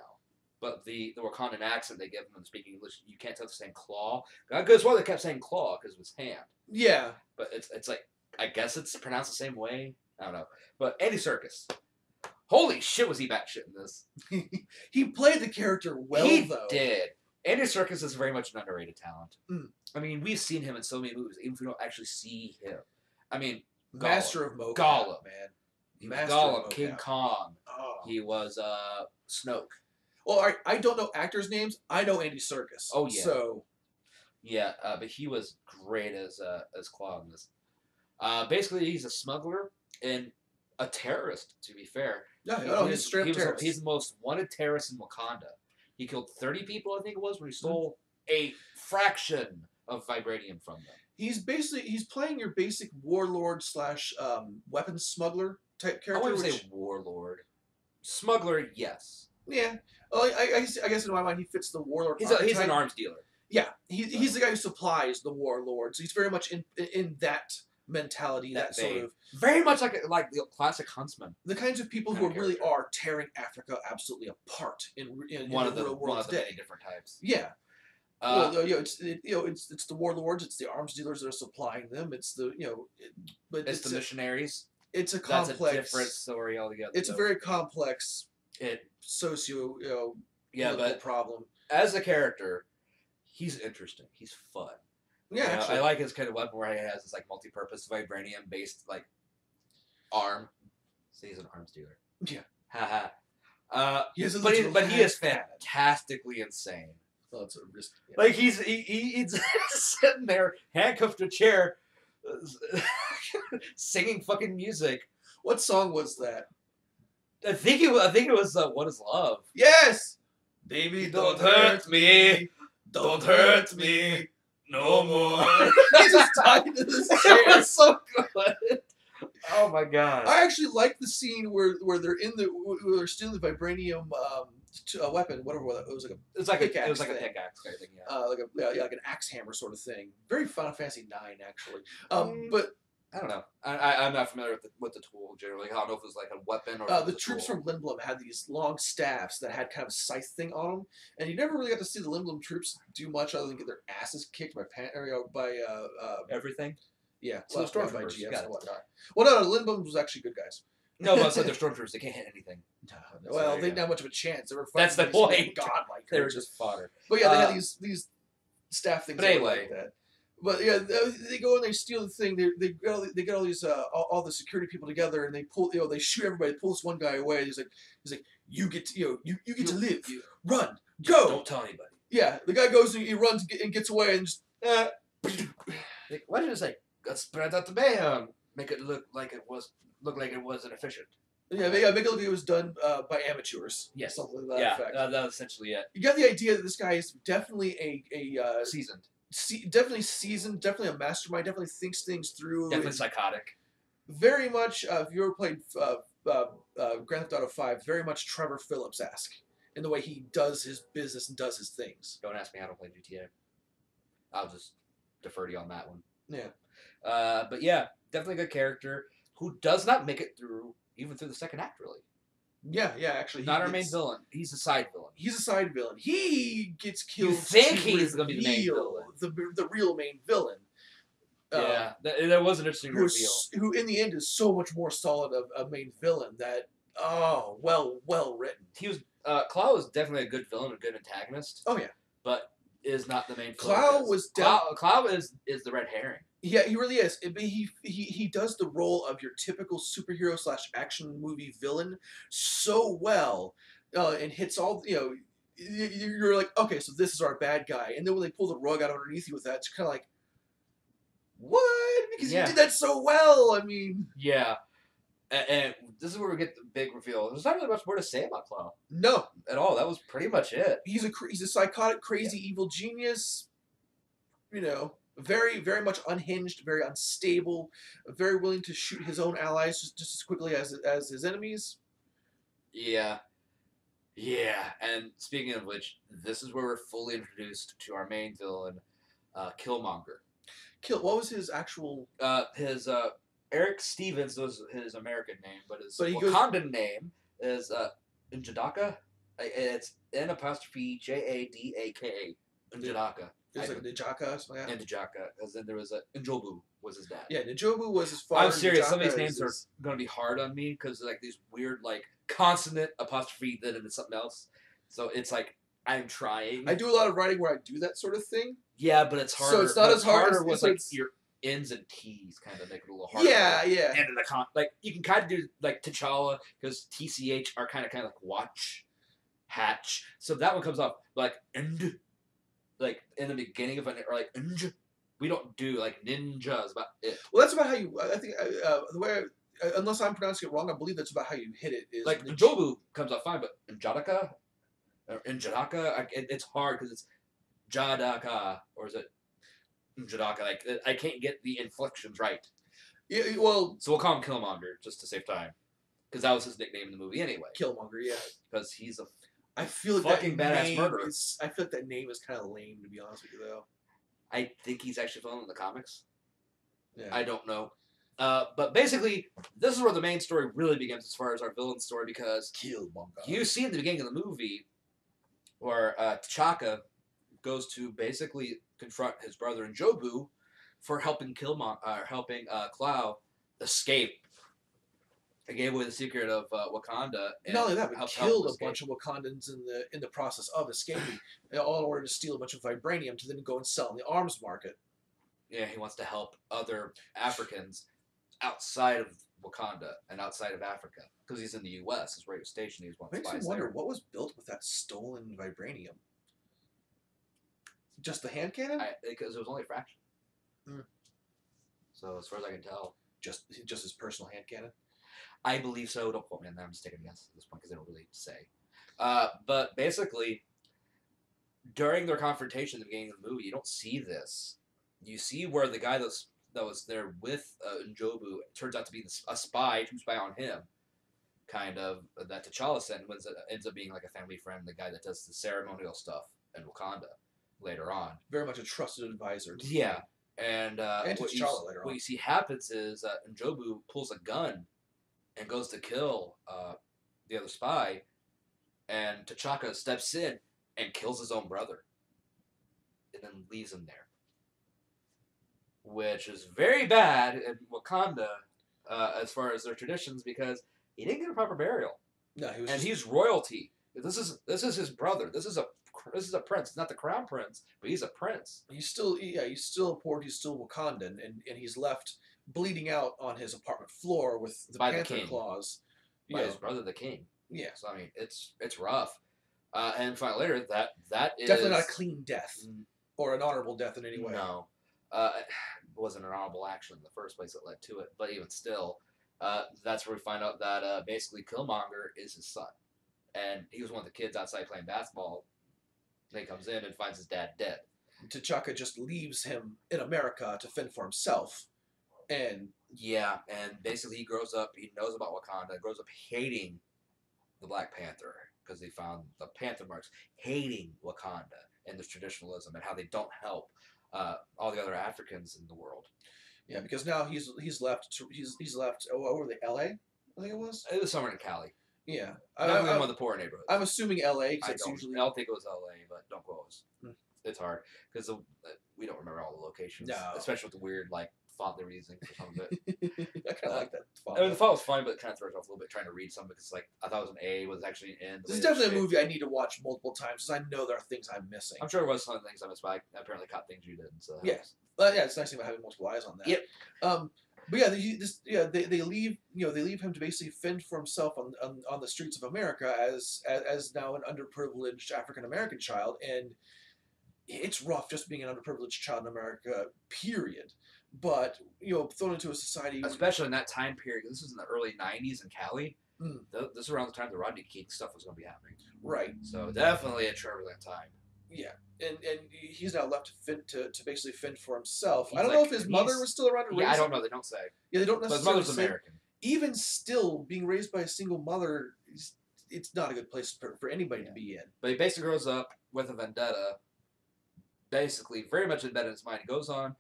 But the Wakandan accent they give them when speaking English, you can't tell if they're saying claw. I could have sworn they kept saying claw because it was hand. Yeah. But it's like, I guess it's pronounced the same way. I don't know. But Andy Serkis. Holy shit, was he batshit in this? He played the character well, he though. Did. Andy Serkis is very much an underrated talent. Mm. I mean, we've seen him in so many movies, even if we don't actually see him. I mean, Master of Mocap, Gollum, man. He was Gollum, King Kong. Oh. He was Snoke. Well, I don't know actors' names. I know Andy Serkis. Oh yeah. So. Yeah, but he was great as Claw in this. Basically, he's a smuggler and a terrorist. To be fair. Yeah, he's straight up terrorist. He's the most wanted terrorist in Wakanda. He killed 30 people, I think it was, when he stole a fraction of vibranium from them. He's playing your basic warlord / weapons smuggler type character. I wouldn't say warlord. Smuggler, yes. Yeah. Well, I guess in my mind he fits the warlord. He's an arms dealer. Yeah, he's the guy who supplies the warlord. So he's very much in that mentality, that sort of very much like the classic huntsman. The kinds of people who really are tearing Africa absolutely apart in one the of the real world today. Many different types. Yeah. It's the warlords, it's the arms dealers that are supplying them. It's the but it's the missionaries. It's a complex. That's a different story altogether. It's a very complex socio but problem. As a character, he's interesting. He's fun. Yeah, actually. I like his kind of weapon where he has this like multi-purpose vibranium based like arm. So he's an arms dealer. Yeah. Haha. But he is fantastically insane. Oh, it's a risk. Yeah. Like he's sitting there handcuffed to a chair, singing fucking music. What song was that? I think it was "What Is Love." Yes. Baby, don't hurt me. Don't hurt me no more. He's just talking to this chair. That's so good. Oh my god! I actually like the scene where they're where they're stealing the vibranium weapon, whatever it was. It was like a pickaxe kind of thing. Yeah. Like an axe hammer sort of thing. Very Final Fantasy IX, actually. But I don't know. I'm not familiar with the tool generally. I don't know if it was like a weapon or the troops from Lindblom had these long staffs that had kind of a scythe thing on them, and you never really got to see the Lindblom troops do much other than get their asses kicked by everything. Yeah, so the stormtroopers by GS got and whatnot. Well, no, Lindblom was actually good guys. No, but I said they're stormtroopers. They can't hit anything. No, well, they didn't have much of a chance. They were that's the point. Godlike. They were just fodder. But yeah, they had these staff things. But anyway, like that. But yeah, they go and they steal the thing. They get all these all the security people together, and they pull. They shoot everybody. They pull this one guy away. He's like, you get to, you get to live. Run, go. Don't tell anybody. Yeah, the guy goes and he runs and gets away and just. Why did it say? Let's spread out the mayhem. Make it look like it wasn't efficient. Yeah, make it look like it was done by amateurs. Yes, something like that effect. That's essentially it. You got the idea that this guy is definitely a seasoned. Definitely seasoned, definitely a mastermind, definitely thinks things through. Definitely psychotic. Very much, if you ever played Grand Theft Auto 5, very much Trevor Phillips-esque in the way he does his business and does his things. Don't ask me how to play GTA. I'll just defer to you on that one. Yeah. But yeah, definitely a good character. who does not make it through even through the second act. Really, Yeah, yeah. Actually, not our main villain. He's a side villain. He's a side villain. He gets killed. You think to he's going to be the main reveal villain? the real main villain. Yeah, that was an interesting reveal. Who in the end is so much more solid a main villain that well written. He was Clow was definitely a good villain, a good antagonist. Oh yeah, but is not the main Clow focus. was Clow is the red herring. Yeah, he really is. He does the role of your typical superhero / action movie villain so well, and hits all You're like, okay, so this is our bad guy, and then when they pull the rug out underneath you with that, it's kind of like, what? Because you did that so well. I mean, yeah. And this is where we get the big reveal. There's not really much more to say about Clow. No, at all. That was pretty much it. He's a psychotic, crazy, evil genius. Very, very much unhinged, very unstable, very willing to shoot his own allies just as quickly as his enemies. Yeah. Yeah. And speaking of which, this is where we're fully introduced to our main villain, Killmonger. What was his actual? His Eric Stevens was his American name, but his Wakandan name is Njadaka. It's N'Jadaka. Njadaka. It was like N'Jaka or something like that. N'Jadaka, because then there was Njobu was his dad. Yeah, Njobu was his father. I'm serious. Some of these names are going to be hard on me because like these weird like consonant apostrophe then into something else. So it's like I'm trying. I do a lot of writing where I do that sort of thing. Yeah, but it's harder. So it's not as hard with like your N's and T's kind of make it a little harder. Yeah, yeah. And like you can kind of do like T'Challa because TCH are kind of like watch, hatch. So that one comes off like and. Like in the beginning of it, or like ninja. We don't do like ninjas about it. Well, that's about how you. I think the way, unless I'm pronouncing it wrong, I believe that's about how you hit it. Is like Njobu comes off fine, but Njadaka or Njadaka, it's hard because it's Jadaka or is it Njadaka? Like I can't get the inflections right. Yeah, well, so we'll call him Killmonger just to save time, because that was his nickname in the movie anyway. Killmonger, yeah, because he's a. I feel like fucking badass murderer. I feel like that name is kind of lame, to be honest with you, though. I think he's actually filmed in the comics. Yeah. I don't know. But basically, this is where the main story really begins as far as our villain story, because you see in the beginning of the movie where T'Chaka goes to basically confront his brother Njobu for helping Clow escape. They gave away the secret of Wakanda. And not only that, but killed a bunch of Wakandans in the process of escaping, all in order to steal a bunch of vibranium to then go and sell in the arms market. Yeah, he wants to help other Africans outside of Wakanda and outside of Africa, because he's in the U.S. is where he was stationed. He was one of the spies. Makes me wonder what was built with that stolen vibranium. Just the hand cannon? Because it was only a fraction. Mm. So as far as I can tell, just his personal hand cannon. I believe so. Don't quote me on that. I'm just taking a guess at this point because they don't really say. But basically, during their confrontation at the beginning of the movie, you don't see this. You see where the guy that was there with Njobu turns out to be a spy to spy on him, kind of, that T'Challa sent, ends up being like a family friend, the guy that does the ceremonial stuff in Wakanda later on. Very much a trusted advisor. Yeah. And what you see happens is Njobu pulls a gun and goes to kill the other spy, and T'Chaka steps in and kills his own brother, and then leaves him there, which is very bad in Wakanda as far as their traditions, because he didn't get a proper burial. No, he's royalty. This is his brother. This is a prince. Not the crown prince, but he's a prince. He's still important. He's still Wakandan, and he's left bleeding out on his apartment floor with the Panther claws. By his brother, the king. Yeah. So I mean, it's rough. And find out later that is definitely not a clean death or an honorable death in any way. No, it wasn't an honorable action in the first place that led to it. But even still, that's where we find out that basically Killmonger is his son, and he was one of the kids outside playing basketball. And he comes in and finds his dad dead. T'Chaka just leaves him in America to fend for himself. And basically he grows up, he knows about Wakanda, grows up hating the Black Panther because he found the Panther marks, hating Wakanda and this traditionalism and how they don't help all the other Africans in the world. Yeah, because now he's left. He's left. Oh, over the L.A. I think it was. It was somewhere in Cali. Yeah, Definitely in one of the poorer neighborhoods. I'm assuming L.A. because I it's usually. don't think it was L.A., but don't quote us. Hmm. It's hard because we don't remember all the locations, No. especially with the weird like font they were using for some of it. I kind of like that font. I mean, the font was fine, but it kind of throws off a little bit trying to read some because like I thought it was an A, was actually an N. This is definitely a movie I need to watch multiple times because I know there are things I'm missing. I'm sure it was some of the things I missed, but I apparently caught things you did. So yeah, it's nice about having multiple eyes on that. Yep. But yeah, they leave him to basically fend for himself on the streets of America as now an underprivileged African American child, and it's rough just being an underprivileged child in America, period. But thrown into a society, especially in that time period. This was in the early '90s in Cali. Mm. This is around the time the Rodney King stuff was going to be happening. Right. So definitely a turbulent time. Yeah. And he's now left to basically fend for himself. I don't know if his mother was still around to raise him. I don't know. They don't say. Yeah, they don't necessarily. But his mother's American. Even still, being raised by a single mother, it's not a good place for anybody to be in. But he basically grows up with a vendetta. Basically, very much embedded in his mind. He goes on,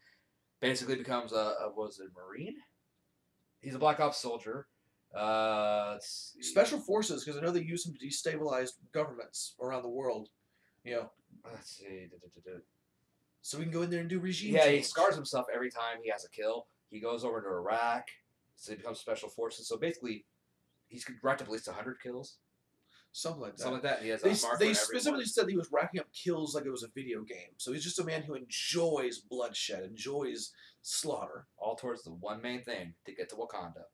basically becomes was it a Marine? He's a Black Ops soldier. Special forces, because I know they use him to destabilize governments around the world. Let's see. So we can go in there and do regime change. change. He scars himself every time he has a kill. He goes over to Iraq, so he becomes special forces. So basically, he's racked up at least 100 kills. Something like that. Something like that. And he has they specifically said he was racking up kills like it was a video game. So he's just a man who enjoys bloodshed, enjoys slaughter. All towards the one main thing, to get to Wakanda.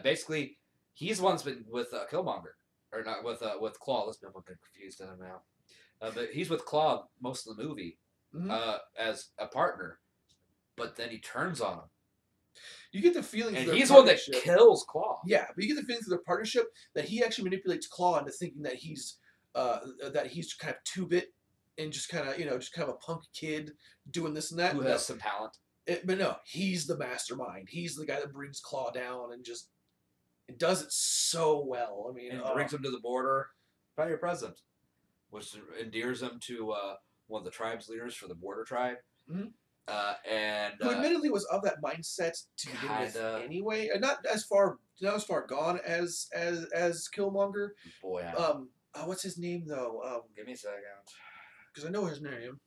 Basically, he's the one that's been with Killmonger. Or not, with Claw. Let's be a bit confused on him now. But he's with Claw most of the movie as a partner. But then he turns on him. You get the feeling, and he's the one that kills Claw. Yeah, but you get the feeling through their partnership that he actually manipulates Claw into thinking that he's kind of 2-bit and just kind of a punk kid doing this and that. Who has some talent. But no, he's the mastermind. He's the guy that brings Claw down and just does it so well. I mean, and brings him to the border by your present, which endears him to one of the tribe's leaders for the border tribe. Mm-hmm. And who admittedly was of that mindset to begin with anyway, not as far gone as Killmonger. Boy, what's his name though? Give me a second, because I know his name.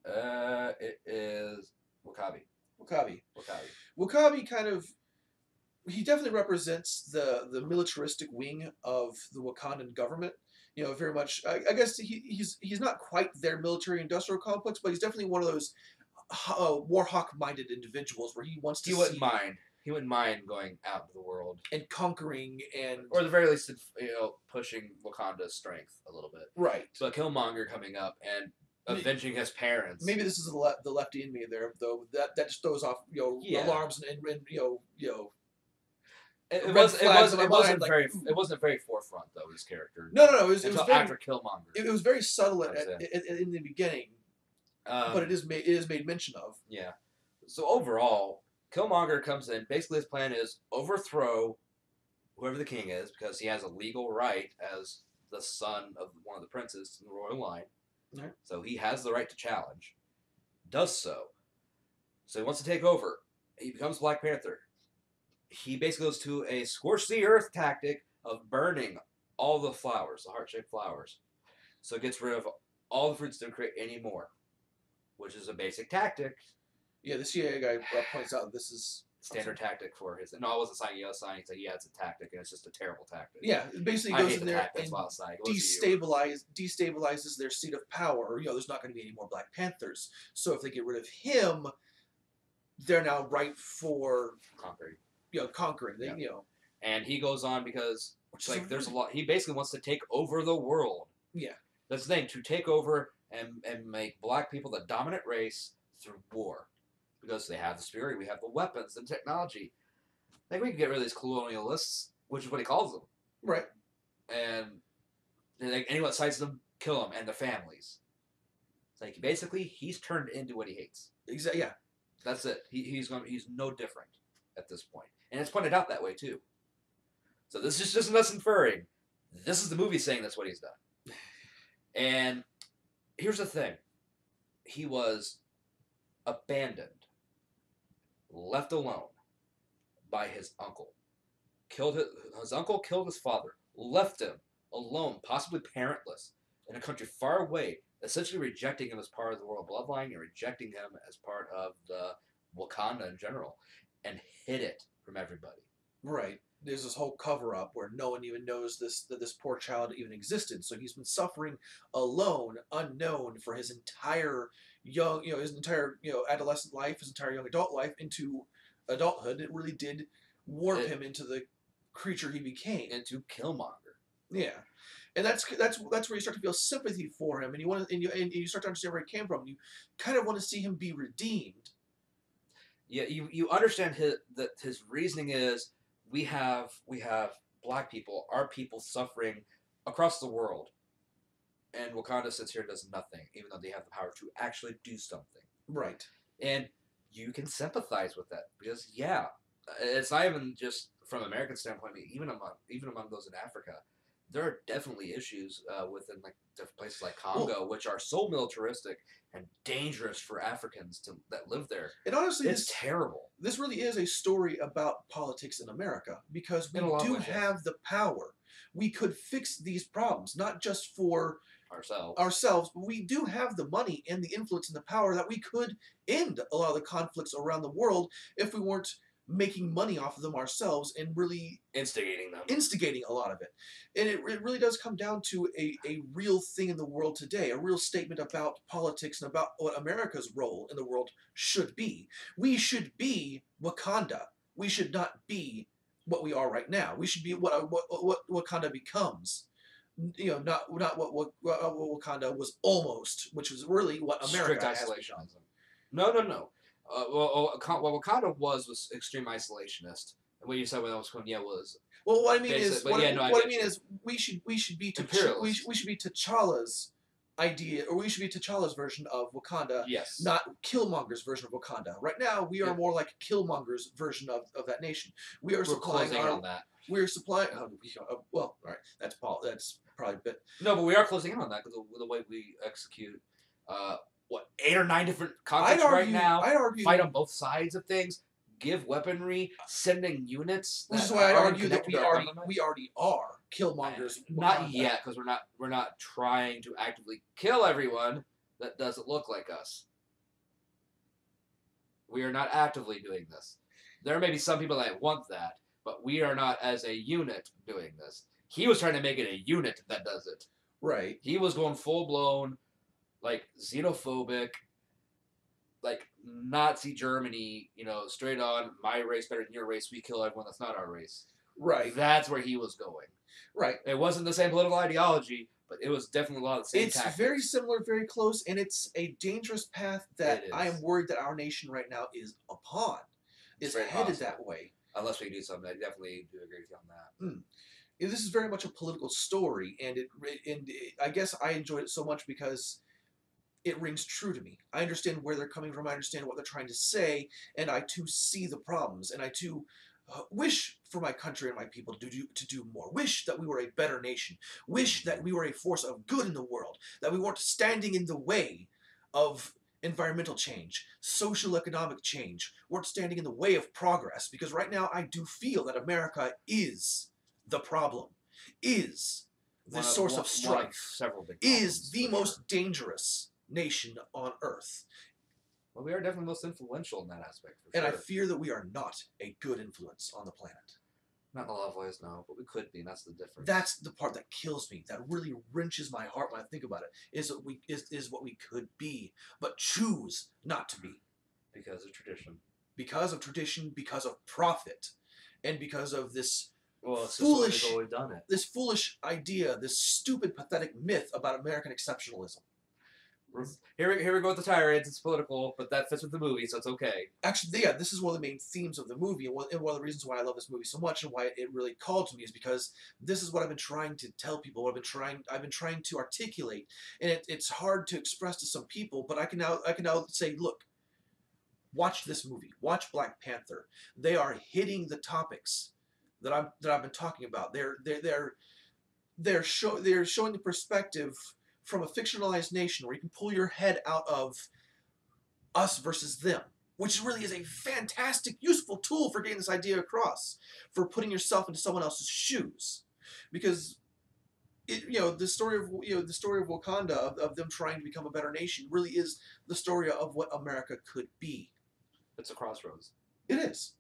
It is W'Kabi. W'Kabi kind of. He definitely represents the militaristic wing of the Wakandan government. Very much. I guess he's not quite their military-industrial complex, but he's definitely one of those Warhawk-minded individuals where he wants to. He wouldn't mind going out into the world and conquering or at the very least, pushing Wakanda's strength a little bit. Right. So Killmonger coming up and avenging his parents. Maybe this is the lefty in me there, though. That just throws off alarms and It wasn't very forefront though, his character. No. It was very, after Killmonger. It was very subtle in the beginning, but it is made mention of. Yeah. So overall, Killmonger comes in. Basically, his plan is overthrow whoever the king is because he has a legal right as the son of one of the princes in the royal line. Right. So he has the right to challenge. Does so. So he wants to take over. He becomes Black Panther. He basically goes to a scorch the earth tactic of burning all the flowers, the heart-shaped flowers. So it gets rid of all the fruits, don't create any more, which is a basic tactic. Yeah, the CIA guy points out this is standard tactic for his. No, I wasn't saying he was saying it's a tactic, and it's just a terrible tactic. Yeah, it basically goes in there and destabilizes their seat of power. There's not going to be any more Black Panthers. So if they get rid of him, they're now ripe for conquering. And he goes on because there's a lot. He basically wants to take over the world. Yeah, that's the thing, to take over and make Black people the dominant race through war, because they have the spirit, we have the weapons and technology. I think we can get rid of these colonialists, which is what he calls them. Right. And anyone that sides them, kill them and their families. It's basically he's turned into what he hates. Exactly. Yeah. That's it. He's no different at this point. And it's pointed out that way, too. So this is just us inferring. This is the movie saying that's what he's done. And here's the thing. He was abandoned left alone by his uncle. His uncle killed his father, left him alone, possibly parentless, in a country far away, essentially rejecting him as part of the royal bloodline and rejecting him as part of the Wakanda in general, and hid it from everybody. Right. There's this whole cover up where no one even knows that this poor child even existed. So he's been suffering alone, unknown for his entire his entire adolescent life, his entire young adult life into adulthood. It really did warp him into the creature he became, into Killmonger. Yeah, and that's where you start to feel sympathy for him, and you start to understand where he came from. You kind of want to see him be redeemed. Yeah, you understand his reasoning is we have black people, our people suffering across the world, and Wakanda sits here and does nothing, even though they have the power to actually do something. Right. And you can sympathize with that because it's not even just from an American standpoint. Even among those in Africa, there are definitely issues within like different places like Congo, which are so militaristic and dangerous for Africans that live there. And honestly, it's terrible. This really is a story about politics in America because we do have the power. We could fix these problems, not just for ourselves, but we do have the money and the influence and the power that we could end a lot of the conflicts around the world if we weren't making money off of them ourselves and really instigating a lot of it. And it really does come down to a real thing in the world today, a real statement about politics and about what America's role in the world should be. We should be Wakanda. We should not be what we are right now. We should be what Wakanda becomes. Not what Wakanda was almost, which was really what America has become. No. What Wakanda was extreme isolationist. And what you said when I was going, was. Well, what I mean is we should be T'Challa's idea, or we should be T'Challa's version of Wakanda. Yes. Not Killmonger's version of Wakanda. Right now, we are more like Killmonger's version of that nation. We're supplying on that. We're supplying. Well, all right. That's probably a bit. No, but we are closing in on that because the way we execute. 8 or 9 different conflicts right now. I'd argue fight on both sides of things. Give weaponry, sending units. Which is why I argue that we already are Killmonger's. Not yet, because we're not trying to actively kill everyone that doesn't look like us. We are not actively doing this. There may be some people that want that, but we are not as a unit doing this. He was trying to make it a unit that does it. Right. He was going full blown. Like xenophobic, like Nazi Germany, straight on, my race better than your race, we kill everyone that's not our race. Right. That's where he was going. Right. It wasn't the same political ideology, but it was definitely a lot of the same tactics. It's very similar, very close, and it's a dangerous path that I am worried that our nation right now is upon. Is headed that way. Unless we do something, I definitely do agree with you on that. This is very much a political story, and I guess I enjoyed it so much because it rings true to me. I understand where they're coming from. I understand what they're trying to say, and I too see the problems, and I too wish for my country and my people to do more. Wish that we were a better nation. Wish that we were a force of good in the world. That we weren't standing in the way of environmental change, social economic change. Weren't standing in the way of progress. Because right now, I do feel that America is the problem. Is the source of strife. Is the most dangerous nation on Earth. Well, we are definitely most influential in that aspect. And I fear that we are not a good influence on the planet. Not in a lot of ways, no, but we could be, and that's the difference. That's the part that kills me. That really wrenches my heart when I think about it. Is what we could be, but choose not to be. Because of tradition. Because of tradition, because of profit, and because of this this foolish idea, this stupid, pathetic myth about American exceptionalism. Here we go with the tirades. It's political, but that fits with the movie, so it's okay. Actually, yeah, this is one of the main themes of the movie, and one of the reasons why I love this movie so much and why it really called to me is because this is what I've been trying to tell people. What I've been trying to articulate, and it's hard to express to some people. But I can now say, look, watch this movie. Watch Black Panther. They are hitting the topics that I've been talking about. They're showing the perspective from a fictionalized nation where you can pull your head out of us versus them. which really is a fantastic, useful tool for getting this idea across, for putting yourself into someone else's shoes, because the story of Wakanda, of them trying to become a better nation, really is the story of what America could be. It's a crossroads. It is.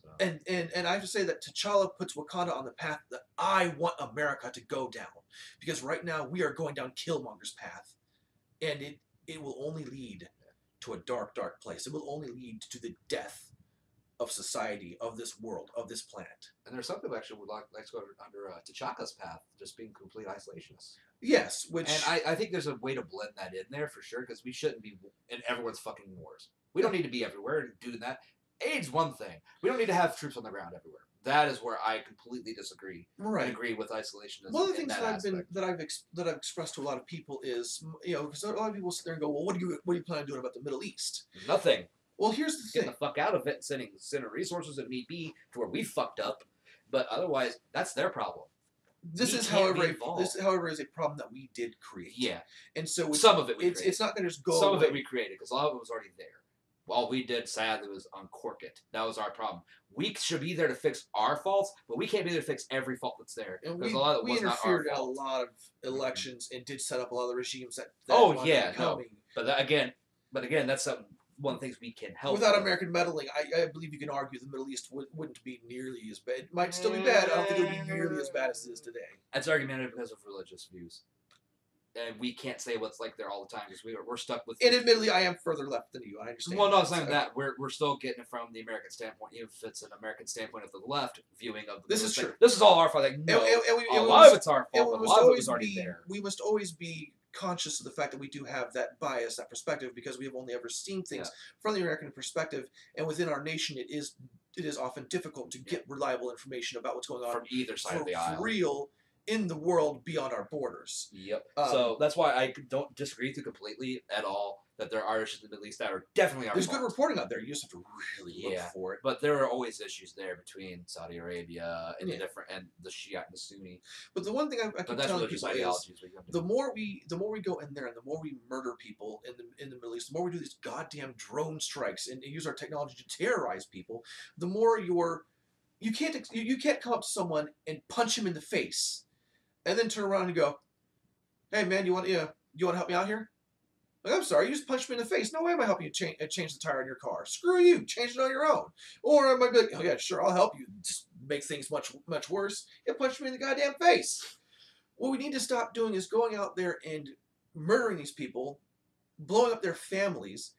So. And I have to say that T'Challa puts Wakanda on the path that I want America to go down, because right now we are going down Killmonger's path, and it will only lead to a dark, dark place. It will only lead to the death of society, of this world, of this planet. And there's some people actually would like to go under T'Chaka's path, just being complete isolationists. Yes, which... And I think there's a way to blend that in there for sure, because we shouldn't be in everyone's fucking wars. We don't need to be everywhere and doing that. Aid's one thing. We don't need to have troops on the ground everywhere. That is where I completely disagree. Right. And agree with isolationism. One of the things that I've expressed to a lot of people is, because a lot of people sit there and go, well, what do you plan on doing about the Middle East? Nothing. Well, here's the thing. Getting the fuck out of it and sending resources if need be to where we fucked up. But otherwise, that's their problem. This is, however, is a problem that we did create. Yeah. And so some of it we created. It's not going to just go Some away. of it we created, because a lot of it was already there. All we did, sadly, was uncork it. That was our problem. We should be there to fix our faults, but we can't be there to fix every fault that's there. And a lot of it we was interfered not our in a fault. lot of elections and did set up a lot of the regimes that no. But again, that's one of the things we can help without with. American meddling. I believe you can argue the Middle East wouldn't be nearly as bad. It might still be bad. I don't think it would be nearly as bad as it is today. That's argumentative because of religious views. And we can't say what's like there all the time because we're stuck with... And admittedly, I am further left than you. I understand. Well, no, it's not that. We're still getting it from the American standpoint, even if it's an American standpoint of the left viewing of... This is true. This is all our fault. Like, no, a lot of it's our fault, but a lot of it was already there. We must always be conscious of the fact that we do have that bias, that perspective, because we have only ever seen things from the American perspective, and within our nation, it is often difficult to get reliable information about what's going on from either side of the aisle. For real, in the world beyond our borders. Yep. So that's why I don't disagree with you completely at all that there are issues in the Middle East that are definitely our There's fault. good reporting out there. You just have to really look for it. But there are always issues there between Saudi Arabia and the Shia and the Sunni. But the one thing I keep telling people is the more we go in there and the more we murder people in the Middle East, the more we do these goddamn drone strikes and use our technology to terrorize people, the more you can't come up to someone and punch him in the face and then turn around and go, "Hey man, you want to help me out here?" Like, I'm sorry, you just punched me in the face. No way am I helping you change the tire on your car. Screw you, change it on your own. Or I might be like, oh yeah, sure, I'll help you. Just make things much, much worse. You punched me in the goddamn face. What we need to stop doing is going out there and murdering these people, blowing up their families,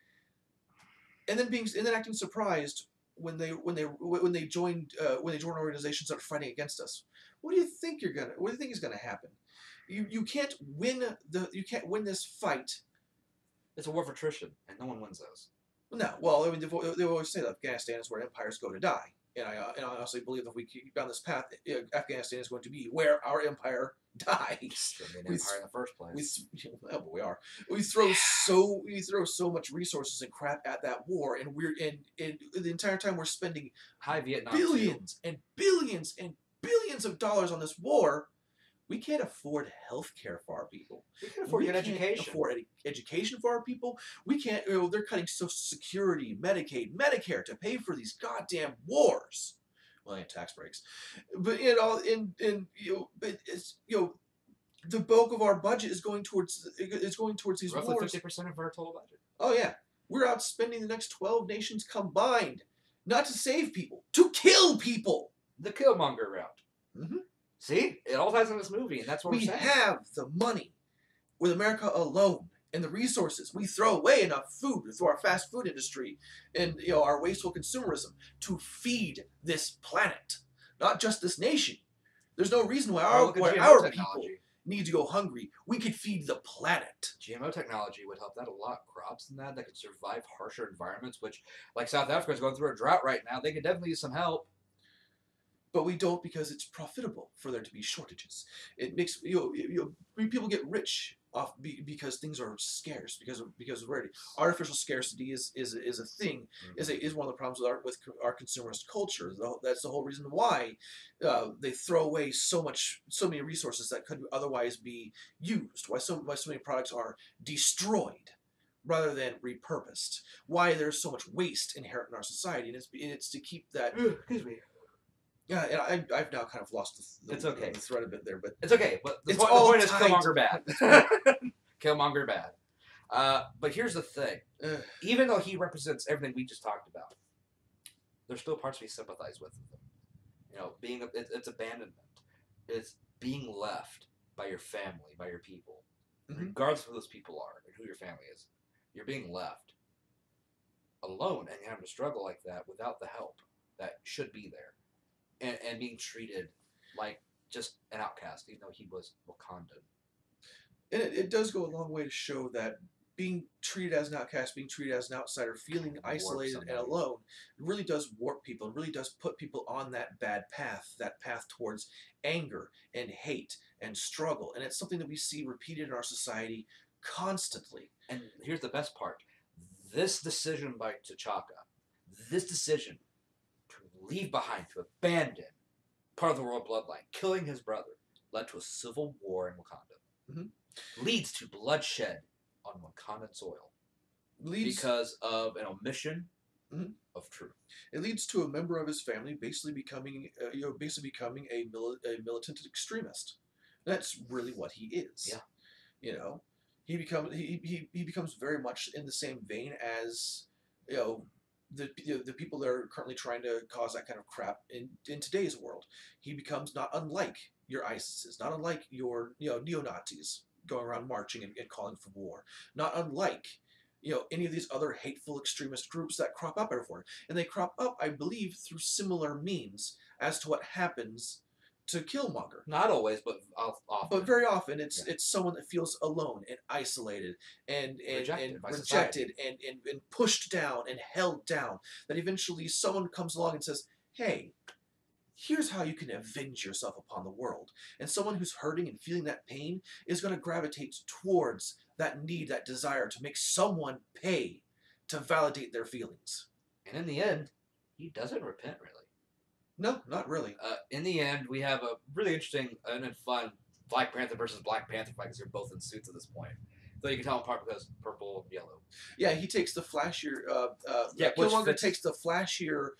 and then acting surprised when they join organizations that are fighting against us. What do you think is gonna happen? You can't win this fight. It's a war of attrition, and no one wins those. No, well, I mean, they always say that Afghanistan is where empires go to die, and I honestly believe that if we keep down this path, Afghanistan is going to be where our empire dies. Shouldn't be an empire in the first place. We are. We throw so much resources and crap at that war, and the entire time we're spending high Vietnam billions and billions and billions of dollars on this war. We can't afford health care for our people. We can't afford education. Afford education for our people. We can't. They're cutting Social Security, Medicaid, Medicare to pay for these goddamn wars. Well, and tax breaks, but the bulk of our budget is going towards these roughly wars. 50% of our total budget. Oh yeah, we're outspending the next 12 nations combined, not to save people, to kill people. The Killmonger route. Mm-hmm. See? It all ties in this movie, and that's what we're saying. We have the money with America alone and the resources. We throw away enough food through our fast food industry and our wasteful consumerism to feed this planet, not just this nation. There's no reason why our people need to go hungry. We could feed the planet. GMO technology would help that a lot. Crops and that could survive harsher environments, which, like South Africa is going through a drought right now. They could definitely use some help. But we don't, because it's profitable for there to be shortages. It makes people get rich off because things are scarce because of rarity. Artificial scarcity is a thing. Is one of the problems with our consumerist culture. That's the whole reason why they throw away so many resources that could otherwise be used. Why so many products are destroyed rather than repurposed. Why there's so much waste inherent in our society, and it's to keep that. Excuse me. Yeah, and I've now kind of lost It's okay. the thread a bit there, but It's okay. But the it's point is tied Killmonger bad. Killmonger bad. But here's the thing. Even though he represents everything we just talked about, there's still parts we sympathize with him. You know, it's abandonment. It's being left by your family, by your people, regardless of who those people are and who your family is. You're being left alone, and you're having to struggle like that without the help that should be there, and being treated like just an outcast, even though he was Wakandan. And it does go a long way to show that being treated as an outcast, being treated as an outsider, feeling isolated and alone, really does warp people. It really does put people on that bad path, that path towards anger and hate and struggle. And it's something that we see repeated in our society constantly. And here's the best part. This decision by T'Chaka, this decision to leave behind, to abandon part of the royal bloodline, killing his brother, led to a civil war in Wakanda. Leads to bloodshed on Wakandan soil because of an omission of truth. It leads to a member of his family basically becoming, a militant extremist. That's really what he is. Yeah. You know, he becomes very much in the same vein as the people that are currently trying to cause that kind of crap in today's world. He becomes not unlike your ISISes, not unlike your neo-Nazis going around marching and calling for war, not unlike any of these other hateful extremist groups that crop up everywhere. And they crop up, I believe, through similar means as to what happens to Killmonger. Not always, but often. But very often, it's someone that feels alone and isolated and rejected and pushed down and held down. That eventually someone comes along and says, "Hey, here's how you can avenge yourself upon the world." And someone who's hurting and feeling that pain is going to gravitate towards that need, that desire to make someone pay to validate their feelings. And in the end, he doesn't repent, really. No, not really. In the end, we have a really interesting and fun Black Panther versus Black Panther fight because they're both in suits at this point. Though you can tell them apart because purple and yellow. Yeah, he takes the flashier. Killmonger takes the flashier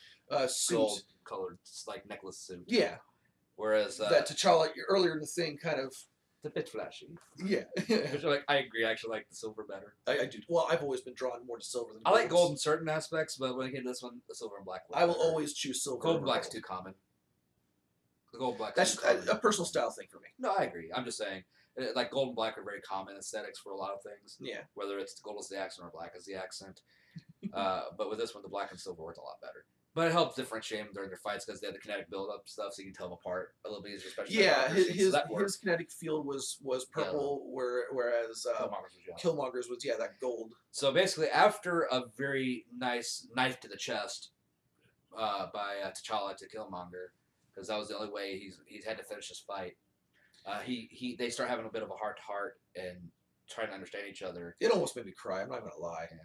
suit, gold-colored like necklace suit. Yeah. Whereas that T'Challa earlier in the thing kind of. It's a bit flashy. Yeah. I agree. I actually like the silver better. I do. Well, I've always been drawn more to silver than gold. I like gold in certain aspects, but when I get to this one, the silver and black. I will always choose silver. Gold and black's too common. The gold and black. That's a personal style thing for me. No, I agree. I'm just saying, like gold and black are very common aesthetics for a lot of things. Yeah. Whether it's gold as the accent or black as the accent, but with this one, the black and silver works a lot better. But it helps differentiate them during their fights because they have the kinetic build-up stuff, so you can tell them apart a little bit easier. Especially his kinetic field was purple, whereas Killmonger's was that gold. So basically, after a very nice knife to the chest by T'Challa to Killmonger, because that was the only way he's had to finish this fight. They start having a bit of a heart-to-heart and trying to understand each other. It almost made me cry. I'm not gonna lie. Yeah.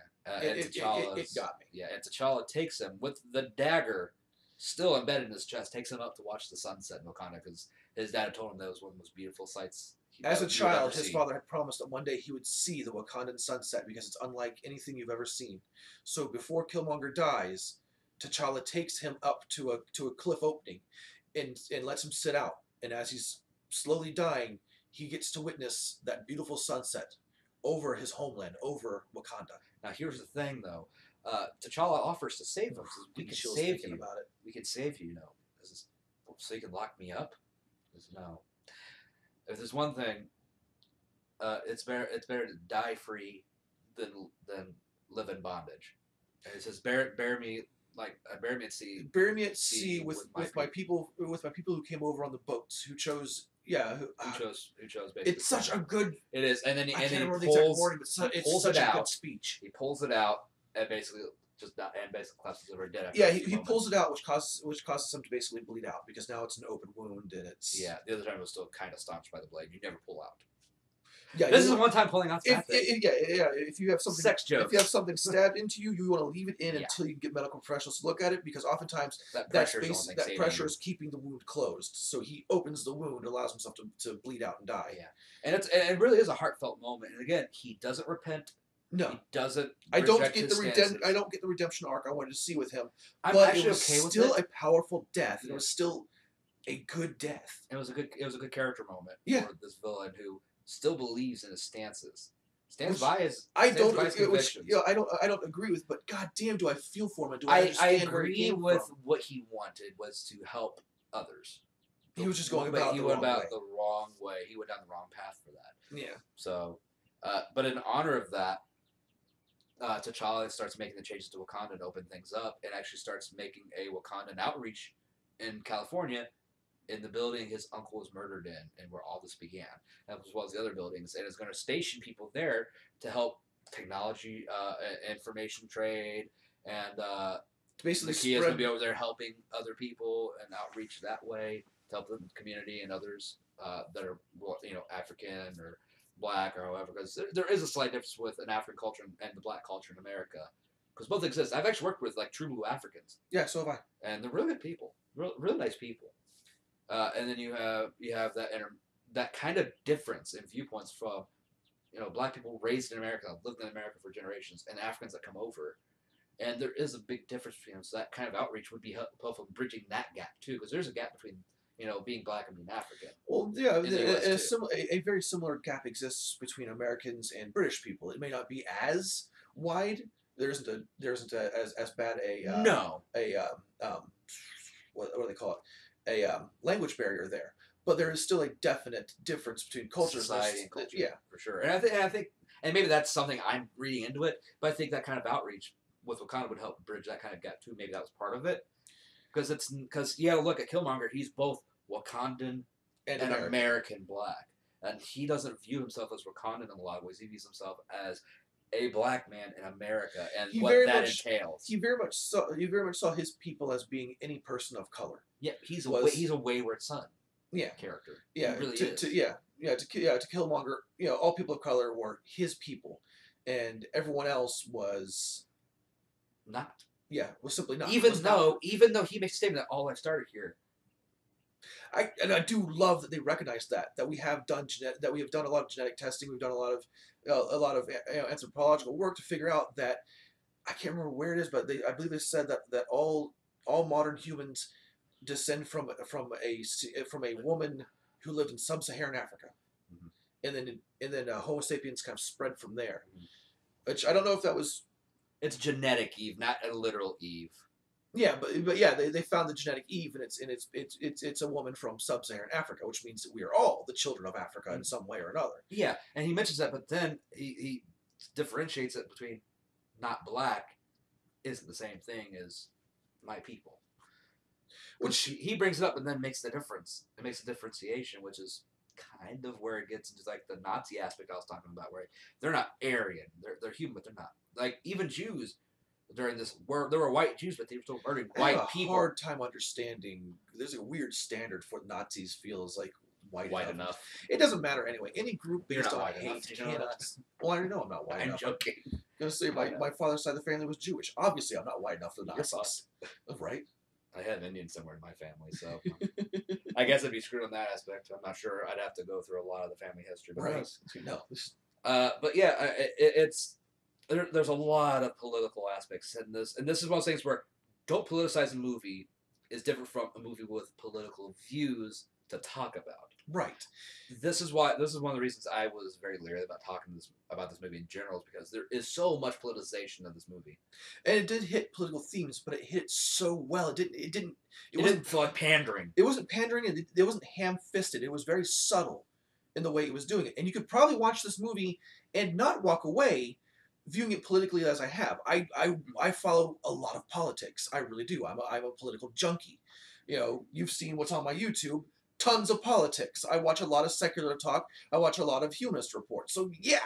It got me. Yeah, and T'Challa takes him with the dagger still embedded in his chest, takes him up to watch the sunset in Wakanda because his dad had told him that was one of the most beautiful sights. As a child, his father had promised that one day he would see the Wakandan sunset because it's unlike anything you've ever seen. So before Killmonger dies, T'Challa takes him up to a cliff opening and lets him sit out. And as he's slowly dying, he gets to witness that beautiful sunset over his homeland, over Wakanda. Now, here's the thing, though. T'Challa offers to save him. We can save you. About it. We can save you, so you can lock me up? No. If there's one thing, it's better to die free than live in bondage. And it says, bury me at sea. Bury me at sea with my people who came over on the boats, who chose. Yeah, who chose basically. It's such a good. It is, and then he pulls it out. A good speech. He pulls it out and basically collapses over dead. Yeah, he pulls it out, which causes him to basically bleed out because now it's an open wound and it's. Yeah, the other time it was still kind of staunched by the blade. You never pull out. Yeah, this is one time pulling out. If you have something sex jokes. If you have something stabbed into you, you want to leave it in until you get medical professionals to look at it because oftentimes that pressure is keeping the wound closed. So he opens the wound, allows himself to bleed out and die. Yeah, and it really is a heartfelt moment. And again, he doesn't repent No, He doesn't I don't reject get his the stances. I don't get the redemption arc I wanted to see with him. I'm But it actually was okay with still it. a powerful death, and it Yeah. was still a good death. It was a good character moment Yeah, for this villain who still believes in his stances, which stands by his which convictions. I don't agree with. But goddamn, do I feel for him? And do I I understand where he agree came with from? what he wanted was to help others. He was just going But about it he the went wrong way. about the wrong way. He went down the wrong path for that. Yeah. So, but in honor of that, T'Challa starts making the changes to Wakanda to open things up, and actually starts making a Wakandan outreach in California, in the building his uncle was murdered in, and where all this began, as well as the other buildings, and is going to station people there to help technology, information trade, and Basically, Nakia is going to be over there helping other people and outreach that way to help the community and others that are African or black or however, because there is a slight difference with an African culture and the black culture in America, because both exist. I've actually worked with like true blue Africans, Yeah, so have I. and they're really good people, really nice people. And then you have that kind of difference in viewpoints from black people raised in America, lived in America for generations, and Africans that come over. And there is a big difference between them. So that kind of outreach would be helpful in bridging that gap too, because there's a gap between being black and being African. Well, yeah, In the US too. a very similar gap exists between Americans and British people. It may not be as wide. There isn't as bad No. what do they call it, language barrier there, but there is still a definite difference between cultures. Society and culture, yeah, for sure. And I think, and maybe that's something I'm reading into it, but I think that kind of outreach with Wakanda would help bridge that kind of gap too. Maybe that was part of it, because you got to look at Killmonger. He's both Wakandan and American black, and he doesn't view himself as Wakandan in a lot of ways. He views himself as a black man in America, and what that entails. He very much saw his people as being any person of color. Yeah, he's a wayward son. Yeah, character. Yeah, he really is. To Killmonger, all people of color were his people, and everyone else was not. Yeah, was simply not. Even though he makes a statement that all life started here. I do love that they recognize that we have done a lot of genetic testing. We've done a lot of anthropological work to figure out that, I can't remember where it is, but I believe they said that all modern humans descend from a woman who lived in sub-Saharan Africa, mm-hmm. and then Homo sapiens kind of spread from there. Mm-hmm. Which I don't know if that was. It's genetic Eve, not a literal Eve. Yeah, but yeah, they found the genetic Eve, and it's a woman from sub-Saharan Africa, which means that we are all the children of Africa in some way or another. Yeah, and he mentions that, but then he differentiates it between not black isn't the same thing as my people. Which he brings it up and then makes the difference. It makes a differentiation, which is kind of where it gets into like the Nazi aspect I was talking about, where they're not Aryan, they're human, but they're not. Like even Jews. During this, there were white Jews, but they were still murdering white people. I have a hard time understanding. There's a weird standard for what Nazis feel is like white enough. It doesn't matter anyway. Any group based on hate cannot. Well, I already know I'm not white enough. I'm joking. I'm gonna say my father's side of the family was Jewish. Obviously, I'm not white enough for the Nazis. Right? I had an Indian somewhere in my family, so I guess I'd be screwed on that aspect. I'm not sure. I'd have to go through a lot of the family history. But right. No. But yeah, it's. There's a lot of political aspects in this, and this is one of those things where don't politicize a movie is different from a movie with political views to talk about. Right. This is one of the reasons I was very leery about talking about this movie in general, is because there is so much politicization of this movie, and it did hit political themes, but it hit it so well. It didn't feel like pandering. It wasn't pandering, and it wasn't ham-fisted. It was very subtle in the way it was doing it, and you could probably watch this movie and not walk away viewing it politically as I have. I follow a lot of politics. I really do. I'm a political junkie. You've seen what's on my YouTube. Tons of politics. I watch a lot of secular talk. I watch a lot of humanist reports. So yeah,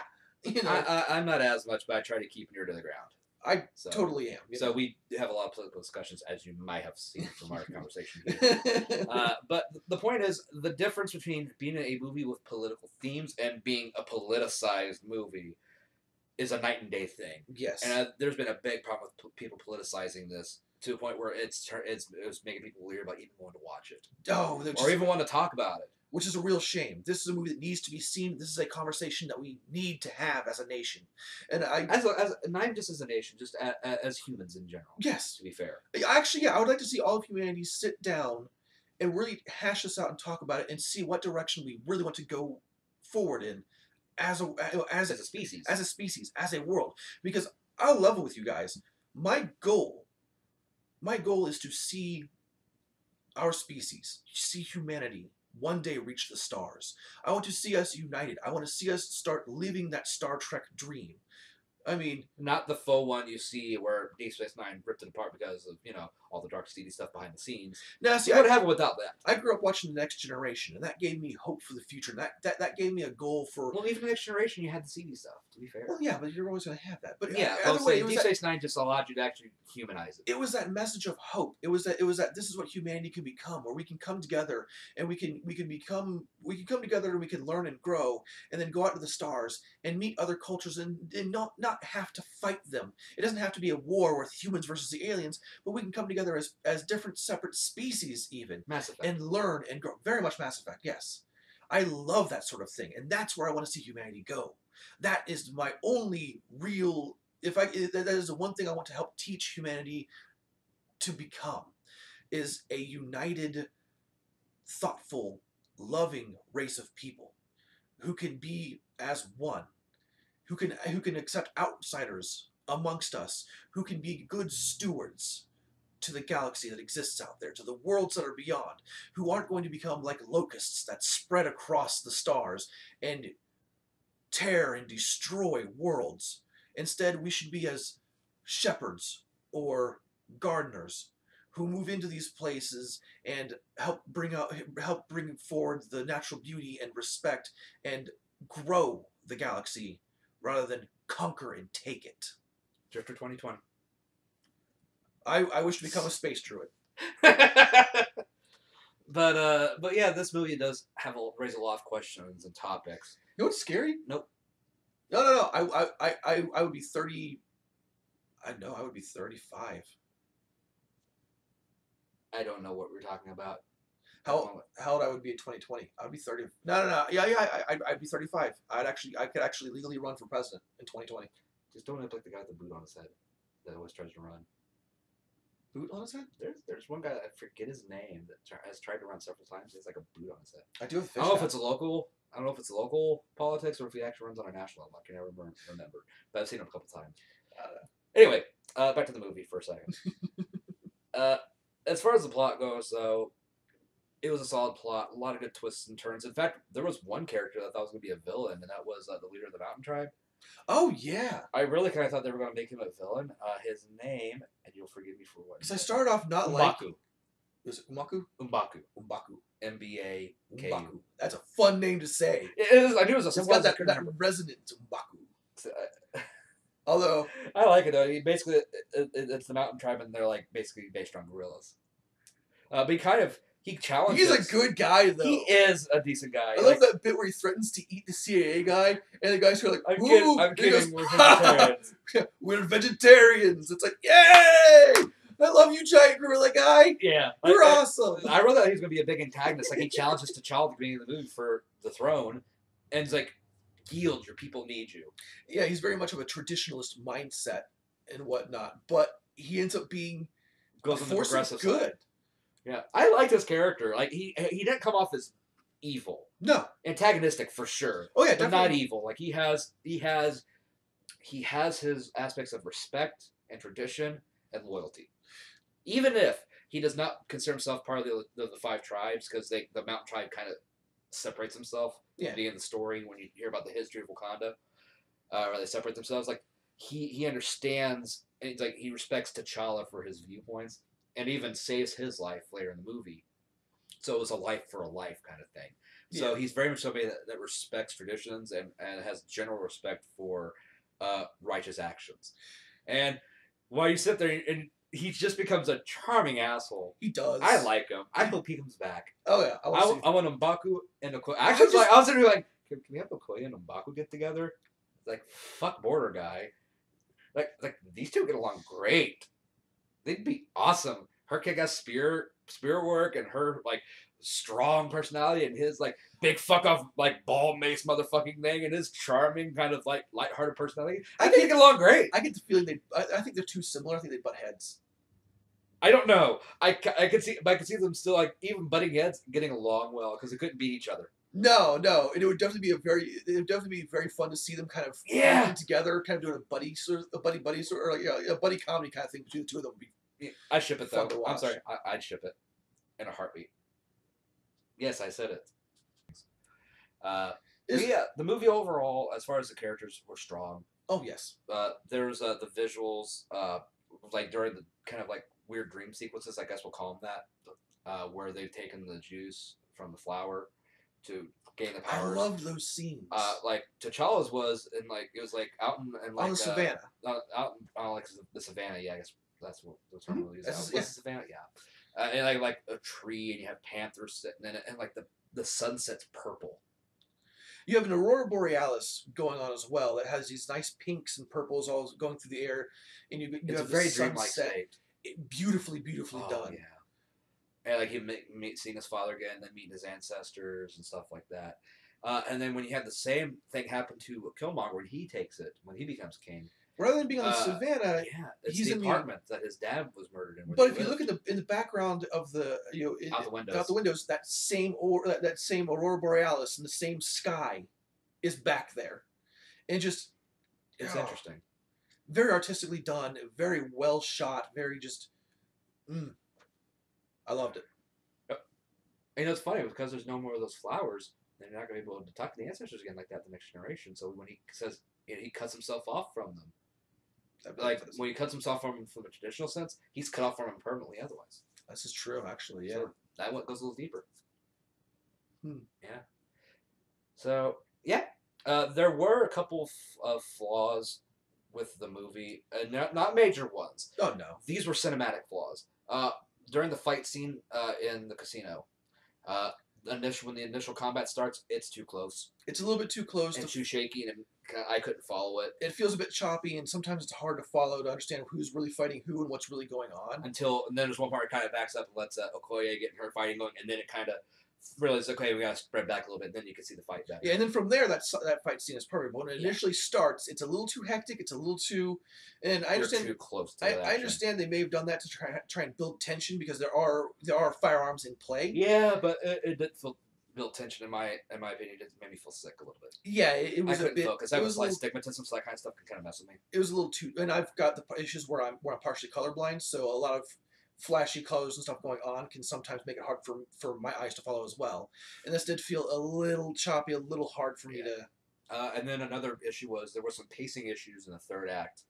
I'm not as much, but I try to keep near to the ground. I totally am. So we have a lot of political discussions, as you might have seen from our conversation here. But the point is, the difference between being in a movie with political themes and being a politicized movie is a night and day thing. Yes. And there's been a big problem with people politicizing this to a point where it was making people weird about even wanting to watch it. Oh, or even want to talk about it. which is a real shame. This is a movie that needs to be seen. This is a conversation that we need to have as a nation. And as not even just as a nation, just as humans in general. Yes. To be fair. Actually, yeah, I would like to see all of humanity sit down and really hash this out and talk about it and see what direction we really want to go forward in as a species. As a species, as a world. Because I'll level with you guys. My goal is to see our species, see humanity one day reach the stars. I want to see us united. I want to see us start living that Star Trek dream. I mean, not the faux one you see where Deep Space Nine ripped it apart because of all the dark, seedy stuff behind the scenes. Now, see, what happened without that? I grew up watching The Next Generation, and that gave me hope for the future. That gave me a goal for. Well, even The Next Generation, you had the seedy stuff. To be fair. Well, yeah, but you're always going to have that. But yeah, either way, Deep Space Nine just allowed you to actually humanize it. It was that message of hope. It was that this is what humanity can become, where we can come together and we can come together and we can learn and grow, and then go out to the stars and meet other cultures and not have to fight them. It doesn't have to be a war with humans versus the aliens, but we can come together as different separate species even. Mass Effect. And learn and grow. Very much Mass Effect, yes. I love that sort of thing, and that's where I want to see humanity go. That is my only real. That is the one thing I want to help teach humanity to become, is a united, thoughtful, loving race of people who can be as one, who can accept outsiders amongst us, who can be good stewards to the galaxy that exists out there, to the worlds that are beyond, who aren't going to become like locusts that spread across the stars and tear and destroy worlds. Instead, we should be as shepherds or gardeners who move into these places and help bring forward the natural beauty and respect and grow the galaxy rather than conquer and take it. Drifter 2020. I wish to become a space druid. But yeah, this movie does raise a lot of questions and topics. You know what's scary? Nope. No. I would be 30. I would be 35. I don't know what we're talking about. How old I would be in 2020? I would be 30. No. Yeah. I'd be 35. I could actually legally run for president in 2020. Just don't act like the guy with the boot on his head that always tries to run. Boot on his head? There's one guy, I forget his name, that has tried to run several times. He has like a boot on his head. I do have a fish. I don't know if it's local politics or if he actually runs on a national level. I can never remember. But I've seen him a couple times. Anyway, back to the movie for a second. As far as the plot goes, though, it was a solid plot. A lot of good twists and turns. In fact, there was one character that I thought was going to be a villain, and that was the leader of the mountain tribe. Oh, yeah. I really kind of thought they were going to make him a villain. His name, and you'll forgive me for what. Because I started off not liking. Was it Umbaku? Umbaku. Mbaku. Umbaku. That's a fun name to say. It is. I knew it was a It's got that resonant Umbaku. Although I like it though. He basically it's the mountain tribe, and they're like basically based on gorillas. But he challenges. He's a good guy though. He is a decent guy. I love that bit where he threatens to eat the CIA guy, and the guy's like, "I'm kidding. We're vegetarians. We're vegetarians." It's like, yay! I love you, giant gorilla guy. Yeah, you're awesome. I wrote that he's going to be a big antagonist. Like he challenges T'Challa at the beginning of the movie for the throne, and it's like, yield, your people need you. Yeah, he's very much of a traditionalist mindset and whatnot, but he ends up being goes on the progressive good. Side. Yeah, I like his character. Like he didn't come off as evil. No, antagonistic for sure. Oh yeah, but definitely not evil. Like he has his aspects of respect and tradition and loyalty. Even if he does not consider himself part of the five tribes, because the mountain tribe kind of separates himself. Yeah. In the story, when you hear about the history of Wakanda, where they separate themselves, like he understands, and it's like he respects T'Challa for his viewpoints, and even saves his life later in the movie. So it was a life for a life kind of thing. So yeah. He's very much somebody that respects traditions and has general respect for righteous actions. And while you sit there and he just becomes a charming asshole. He does. I like him. I hope he comes back. Oh yeah, I want M'Baku and Okoye. Actually, I was like, can we have Okoye and M'Baku get together? Like, fuck border guy. Like these two get along great. They'd be awesome. Her kick-ass spear work and her like strong personality and his like big fuck off like ball mace motherfucking thing and his charming kind of like lighthearted personality. I think they get along great. I get the feeling I think they're too similar. I think they butt heads. I don't know. I could see, but I could see them still like even butting heads, getting along well because they couldn't beat each other. No, it would definitely be very fun to see them kind of working together, kind of doing a buddy sort of like a buddy comedy kind of thing between the two of them. Would be I ship it fun though. to watch. I'm sorry, I'd ship it in a heartbeat. Yes, I said it. Yeah, the movie overall, as far as the characters, were strong. Oh yes. There's the visuals, like during the kind of like weird dream sequences, I guess we'll call them that, where they've taken the juice from the flower to gain the powers. I loved those scenes. Like T'Challa's was in like it was like out in like on the savannah, out on like the savannah. Yeah, I guess that's what the term we'll use. Yeah. The savannah, yeah. And like a tree, and you have panthers sitting in it, and like the sunset's purple. You have an aurora borealis going on as well that has these nice pinks and purples all going through the air, and you it's have a very the dreamlike sunset. state. Beautifully done. Yeah. And like he seeing his father again, and then meeting his ancestors and stuff like that. And then when you have the same thing happen to Killmonger when he takes it, when he becomes king. Rather than being on the savannah, he's the apartment that his dad was murdered in. But if you look at in the background of the out the windows, that same aurora borealis and the same sky is back there, and it's interesting, very artistically done, very well shot, very just. I loved it. And it's funny because there's no more of those flowers. They're not going to be able to talk to the ancestors again like that the next generation. So when he says he cuts himself off from them. Like when he cuts himself from a traditional sense, he's cut off from him permanently. Otherwise, this is true. Actually, yeah, so that one goes a little deeper. Yeah. So yeah, there were a couple of flaws with the movie, not major ones. Oh no, these were cinematic flaws. During the fight scene in the casino, when the initial combat starts, it's too close. It's a little bit too close and too shaky, and I couldn't follow it. It feels a bit choppy, and sometimes it's hard to follow to understand who's really fighting who and what's really going on. And then there's one part it kind of backs up and lets Okoye get her fighting going, and then it kind of realizes, okay, we gotta spread back a little bit. And then you can see the fight better. Yeah, and then from there, that fight scene is perfect. But when it initially starts, it's a little too hectic. It's a little too, and I understand. Too close to I understand they may have done that to try and build tension because there are firearms in play. Yeah, but it didn't build tension in my opinion. It made me feel sick a little bit. Yeah, it was a bit because I was like stigmatism, so that kind of stuff can kind of mess with me. It was a little too, and I've got the issues where I'm partially colorblind, so a lot of flashy colors and stuff going on can sometimes make it hard for my eyes to follow as well. And this did feel a little choppy, a little hard for me to. And then another issue was there were some pacing issues in the third act.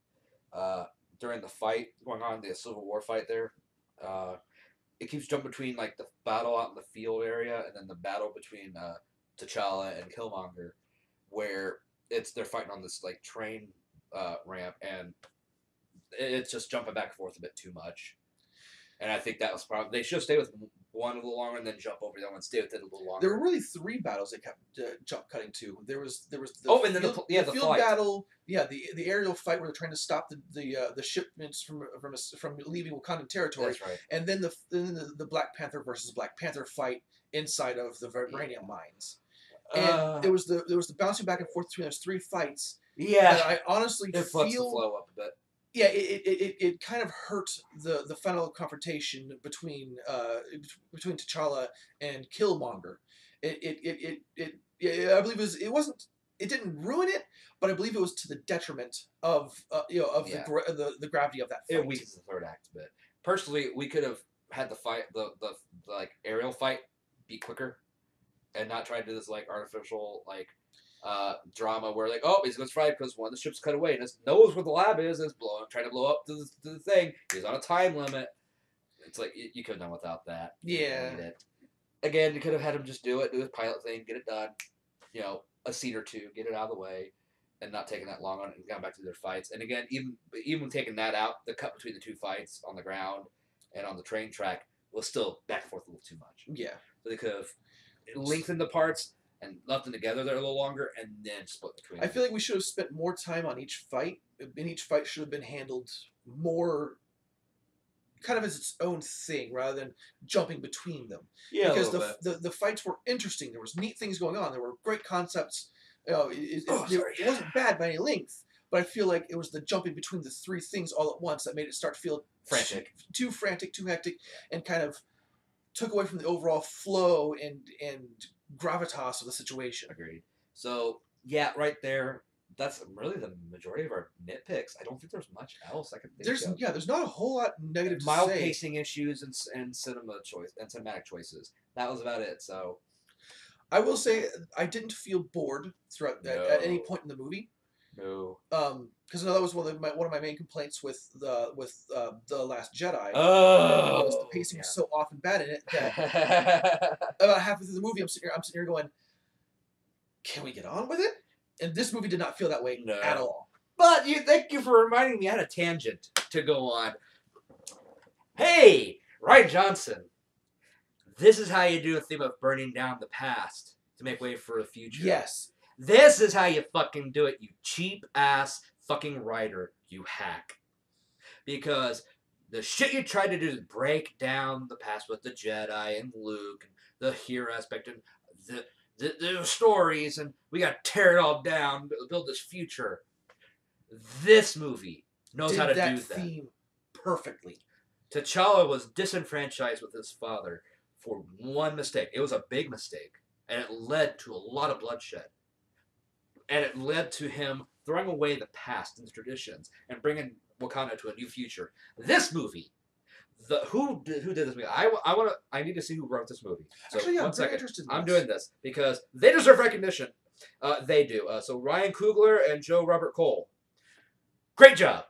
During the fight going on, the Civil War fight there, it keeps jumping between like the battle out in the field area and then the battle between T'Challa and Killmonger, where they're fighting on this like train ramp, and it's just jumping back and forth a bit too much. And I think that was probably they should stay with one a little longer and then jump over the other one, stay with it a little longer. There were really three battles they kept jump cutting to. There was the the field battle, the aerial fight where they're trying to stop the shipments from leaving Wakandan territory. That's right. And then the Black Panther versus Black Panther fight inside of the vibranium mines. And there was the bouncing back and forth between those three fights. Yeah, I honestly feel the flow up a bit. Yeah, it kind of hurt the final confrontation between T'Challa and Killmonger. I believe it didn't ruin it, but I believe it was to the detriment of the gravity of that fight. It weakens the third act a bit. Personally, we could have had the fight the like aerial fight be quicker, and not try to do this like artificial like. Drama where like he's going to fight because one of the ships cut away and it knows where the lab is and it's trying to blow up to the thing. He's on a time limit. It's like you could have done without that. Yeah. Again, you could have had him just do his pilot thing, get it done. A scene or two, get it out of the way, and not taking that long on it and going back to their fights. And again, even taking that out, the cut between the two fights on the ground and on the train track was still back and forth a little too much. Yeah. So they could have lengthened the parts and left them together there a little longer, and then split between them. I feel like we should have spent more time on each fight, and each fight should have been handled more kind of as its own thing rather than jumping between them. Yeah, a Because little bit. the fights were interesting. There was neat things going on. There were great concepts. Oh, sorry. It wasn't bad by any length, but I feel like it was the jumping between the three things all at once that made it start to feel Frantic. too frantic, too hectic, and kind of took away from the overall flow and gravitas of the situation. Agreed. So yeah, right there. That's really the majority of our nitpicks. I don't think there's much else I can think of. There's not a whole lot negative to Mild say. pacing issues and cinematic choices. That was about it. So I will say I didn't feel bored throughout at any point in the movie. No. Because that was one of my main complaints with the Last Jedi. Oh, Was the pacing was so off and bad in it that about halfway through the movie I'm sitting here going, can we get on with it? And this movie did not feel that way at all. But thank you for reminding me I had a tangent to go on. Hey, Ryan Johnson. This is how you do a theme of burning down the past to make way for the future. Yes. This is how you fucking do it, you cheap ass fucking writer, you hack. Because the shit you tried to do is break down the past with the Jedi and Luke and the hero aspect and the stories, and we gotta tear it all down, build this future. This movie knows how to do that theme perfectly. T'Challa was disenfranchised with his father for one mistake. It was a big mistake, and it led to a lot of bloodshed. And it led to him throwing away the past and the traditions and bringing Wakanda to a new future. This movie, who did this movie? I need to see who wrote this movie. So actually, yeah, one second. Interested in I'm doing this because they deserve recognition. They do. So Ryan Coogler and Joe Robert Cole. Great job.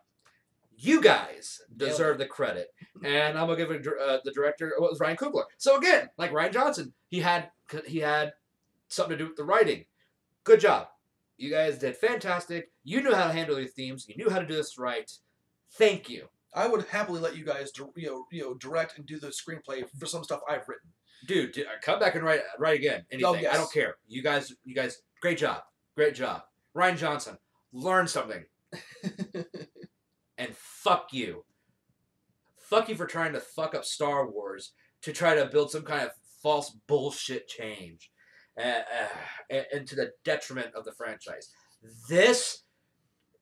You guys deserve the credit. And I'm going to give the director, it was Ryan Coogler. So again, like Ryan Johnson, he had something to do with the writing. Good job. You guys did fantastic. You knew how to handle your themes. You knew how to do this right. Thank you. I would happily let you guys direct and do the screenplay for some stuff I've written. Dude, come back and write again. Anything. Oh, yes. I don't care. You guys, great job. Great job. Ryan Johnson, learn something. And fuck you. Fuck you for trying to fuck up Star Wars to try to build some kind of false bullshit change. And to the detriment of the franchise. This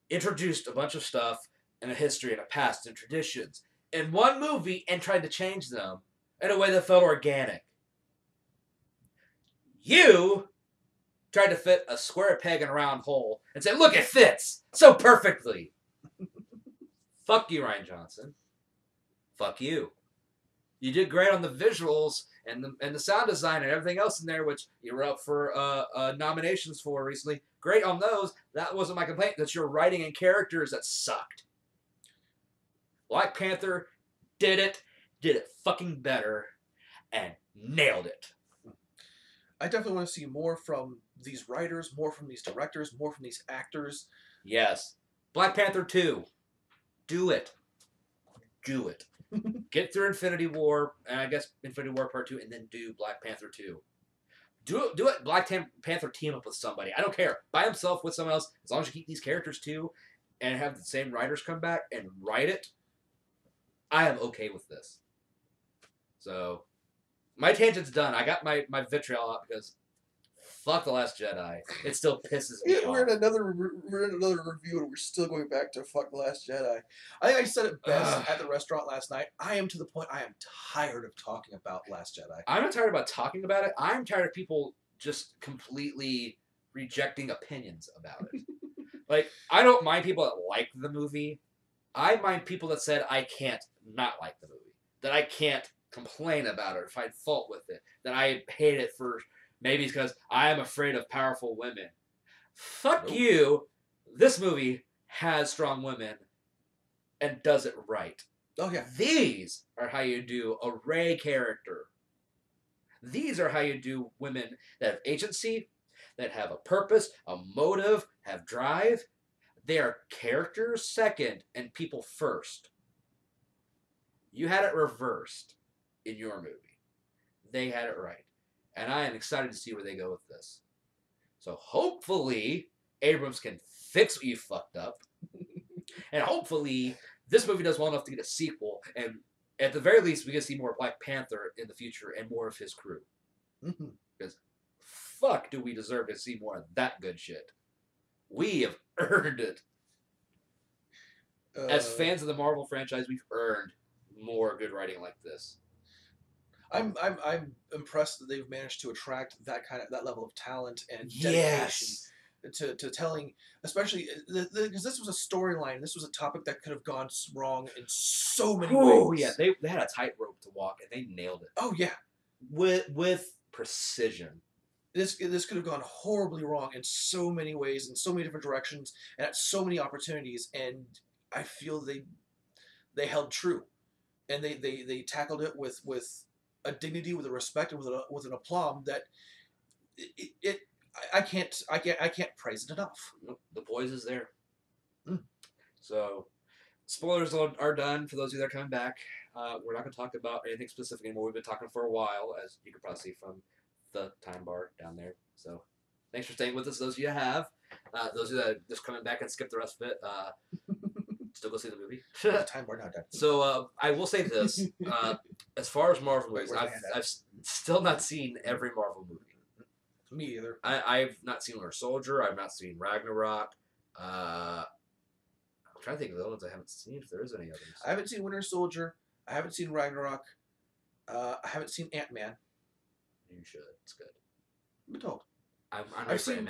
introduced a bunch of stuff and a history and a past and traditions in one movie and tried to change them in a way that felt organic. You tried to fit a square peg in a round hole and say, look, it fits so perfectly. Fuck you, Ryan Johnson. Fuck you. You did great on the visuals and the sound design and everything else in there, which you were up for nominations for recently. Great on those. That wasn't my complaint. That's your writing and characters that sucked. Black Panther did it fucking better, and nailed it. I definitely want to see more from these writers, more from these directors, more from these actors. Yes. Black Panther 2. Do it. Do it. Get through Infinity War, and I guess Infinity War Part 2, and then do Black Panther 2. Do it. Black Panther team up with somebody. I don't care. By himself, with someone else. As long as you keep these characters too, and have the same writers come back and write it, I am okay with this. So, my tangent's done. I got my vitriol out because fuck The Last Jedi. It still pisses me off. We're in another review and we're still going back to fuck The Last Jedi. I think I said it best at the restaurant last night. I am to the point I am tired of talking about Last Jedi. I'm not tired about talking about it. I'm tired of people just completely rejecting opinions about it. Like, I don't mind people that like the movie. I mind people that said I can't not like the movie. That I can't complain about it or find fault with it. That I hate it for... Maybe it's because I am afraid of powerful women. Fuck you. This movie has strong women and does it right. Oh, yeah. These are how you do a Rey character. These are how you do women that have agency, that have a purpose, a motive, have drive. They are characters second and people first. You had it reversed in your movie. They had it right. And I am excited to see where they go with this. So hopefully, Abrams can fix what you fucked up. And hopefully, this movie does well enough to get a sequel at the very least, we can see more Black Panther in the future and more of his crew. Mm-hmm. Because fuck, do we deserve to see more of that good shit? We have earned it. As fans of the Marvel franchise, we've earned more good writing like this. I'm impressed that they've managed to attract that level of talent and dedication Yes. to telling, especially because this was a storyline. This was a topic that could have gone wrong in so many Oh ways. yeah, they had a tightrope to walk and they nailed it. Oh yeah, with precision. this could have gone horribly wrong in so many ways, in so many different directions, and at so many opportunities. And I feel they held true, and they tackled it with a dignity, with a respect, and with an aplomb that it I can't praise it enough. The poise is there. Mm. So, spoilers are done for those of you that are coming back. We're not going to talk about anything specific anymore. We've been talking for a while, as you can probably see from the time bar down there. So, thanks for staying with us. Those of you that have. Those of you that are just coming back and skip the rest of it, still go see the movie. The time bar not done. So, I will say this. As far as Marvel movies, Where's my I've still not seen every Marvel movie. Me either. I've not seen Winter Soldier. I've not seen Ragnarok. I'm trying to think of the ones I haven't seen, if there is any others. I haven't seen Winter Soldier. I haven't seen Ragnarok. I haven't seen Ant-Man. You should. It's good. I've been told. I've seen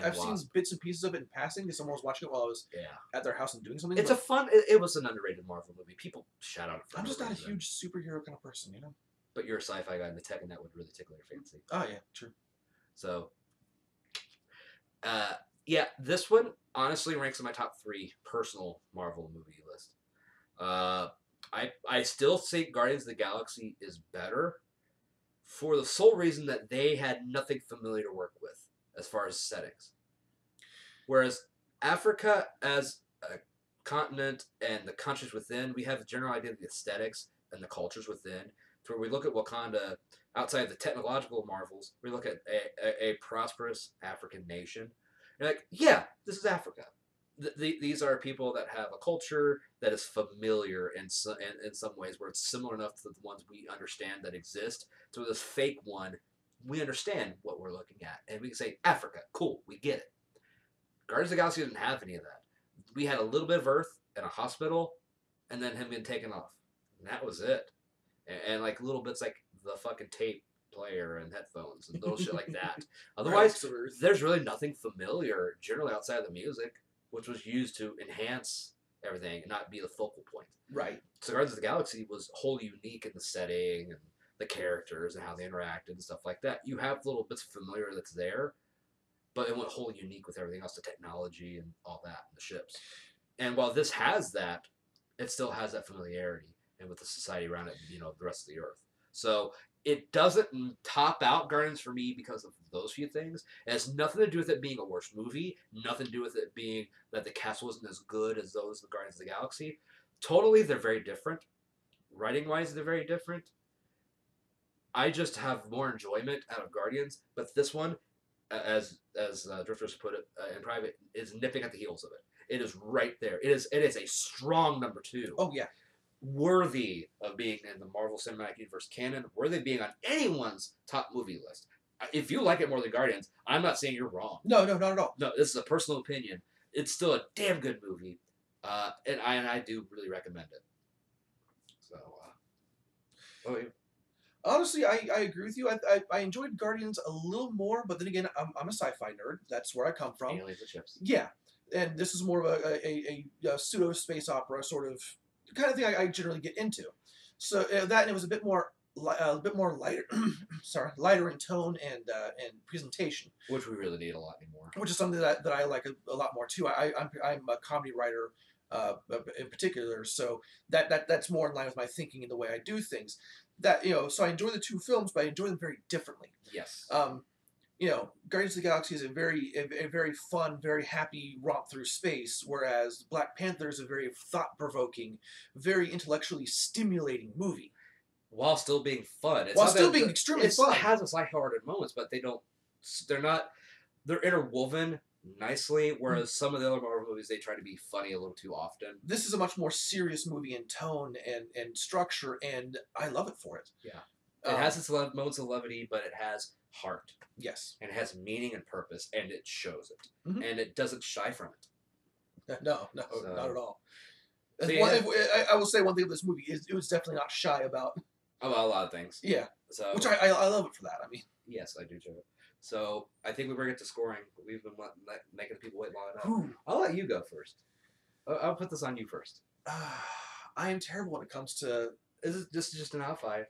bits and pieces of it in passing because someone was watching it while I was at their house and doing something. It's a fun. It was an underrated Marvel movie. People shout out. I'm just not a huge superhero kind of person, you know. But you're a sci-fi guy, and the tech and that would really tickle your fancy. Oh yeah, true. So, yeah, this one honestly ranks in my top 3 personal Marvel movie list. I still think Guardians of the Galaxy is better for the sole reason that they had nothing familiar to work with as far as settings. Whereas Africa as a continent and the countries within, we have a general idea of the aesthetics and the cultures within. So when we look at Wakanda, outside the technological marvels, we look at a prosperous African nation. You're like, yeah, this is Africa. These are people that have a culture that is familiar in some ways, where it's similar enough to the ones we understand that exist. So this fake one, we understand what we're looking at, and we can say Africa, cool, we get it. Guardians of the Galaxy didn't have any of that. We had a little bit of Earth and a hospital, and then him getting taken off, and that was it. And like little bits like the fucking tape player and headphones and little shit like that. Otherwise, there's really nothing familiar generally outside of the music, which was used to enhance everything and not be the focal point. Right. So Guardians of the Galaxy was wholly unique in the setting and the characters and how they interacted and stuff like that. You have little bits of familiar that's there, but it went wholly unique with everything else, the technology and all that, and the ships. And while this has that, it still has that familiarity and with the society around it, you know, the rest of the Earth. So it doesn't top out Guardians for me because of those few things. It has nothing to do with it being a worse movie, nothing to do with it being that the cast wasn't as good as those of the Guardians of the Galaxy. Totally, they're very different. Writing-wise, they're very different. I just have more enjoyment out of Guardians, but this one, as Drifters put it in private, is nipping at the heels of it. It is right there. It is a strong number 2. Oh yeah. Worthy of being in the Marvel Cinematic Universe canon, worthy of being on anyone's top movie list. If you like it more than Guardians, I'm not saying you're wrong. No, not at all. No, this is a personal opinion. It's still a damn good movie, and I do really recommend it. So, oh yeah. Honestly, I agree with you. I enjoyed Guardians a little more, but then again, I'm a sci-fi nerd. That's where I come from. Aliens and ships. Yeah, and this is more of a pseudo space opera sort of kind of thing I generally get into. So that, and it was a bit more lighter, lighter in tone and presentation, which we really need a lot anymore. Which is something that I like a lot more too. I'm a comedy writer. In particular, so that's more in line with my thinking and the way I do things. That, you know, so I enjoy the 2 films, but I enjoy them very differently. Yes. You know, Guardians of the Galaxy is a very fun, very happy romp through space, whereas Black Panther is a very thought-provoking, very intellectually stimulating movie. While still being fun. While still being extremely fun. It has its lighthearted moments, but they're interwoven nicely, whereas some of the other Marvel movies they try to be funny a little too often. This is a much more serious movie in tone and structure, and I love it for it. Yeah, it has its moments of levity, but it has heart. Yes, and it has meaning and purpose, and it shows it, mm-hmm. and it doesn't shy from it. No, not at all. So yeah. I will say one thing of this movie is it was definitely not shy about a lot of things. Yeah, so which I love it for that. I mean, yes, I do too. So I think we better get to scoring. We've been making people wait long enough. I'll let you go first. I'll put this on you first. I am terrible when it comes to. Is it just an out of 5?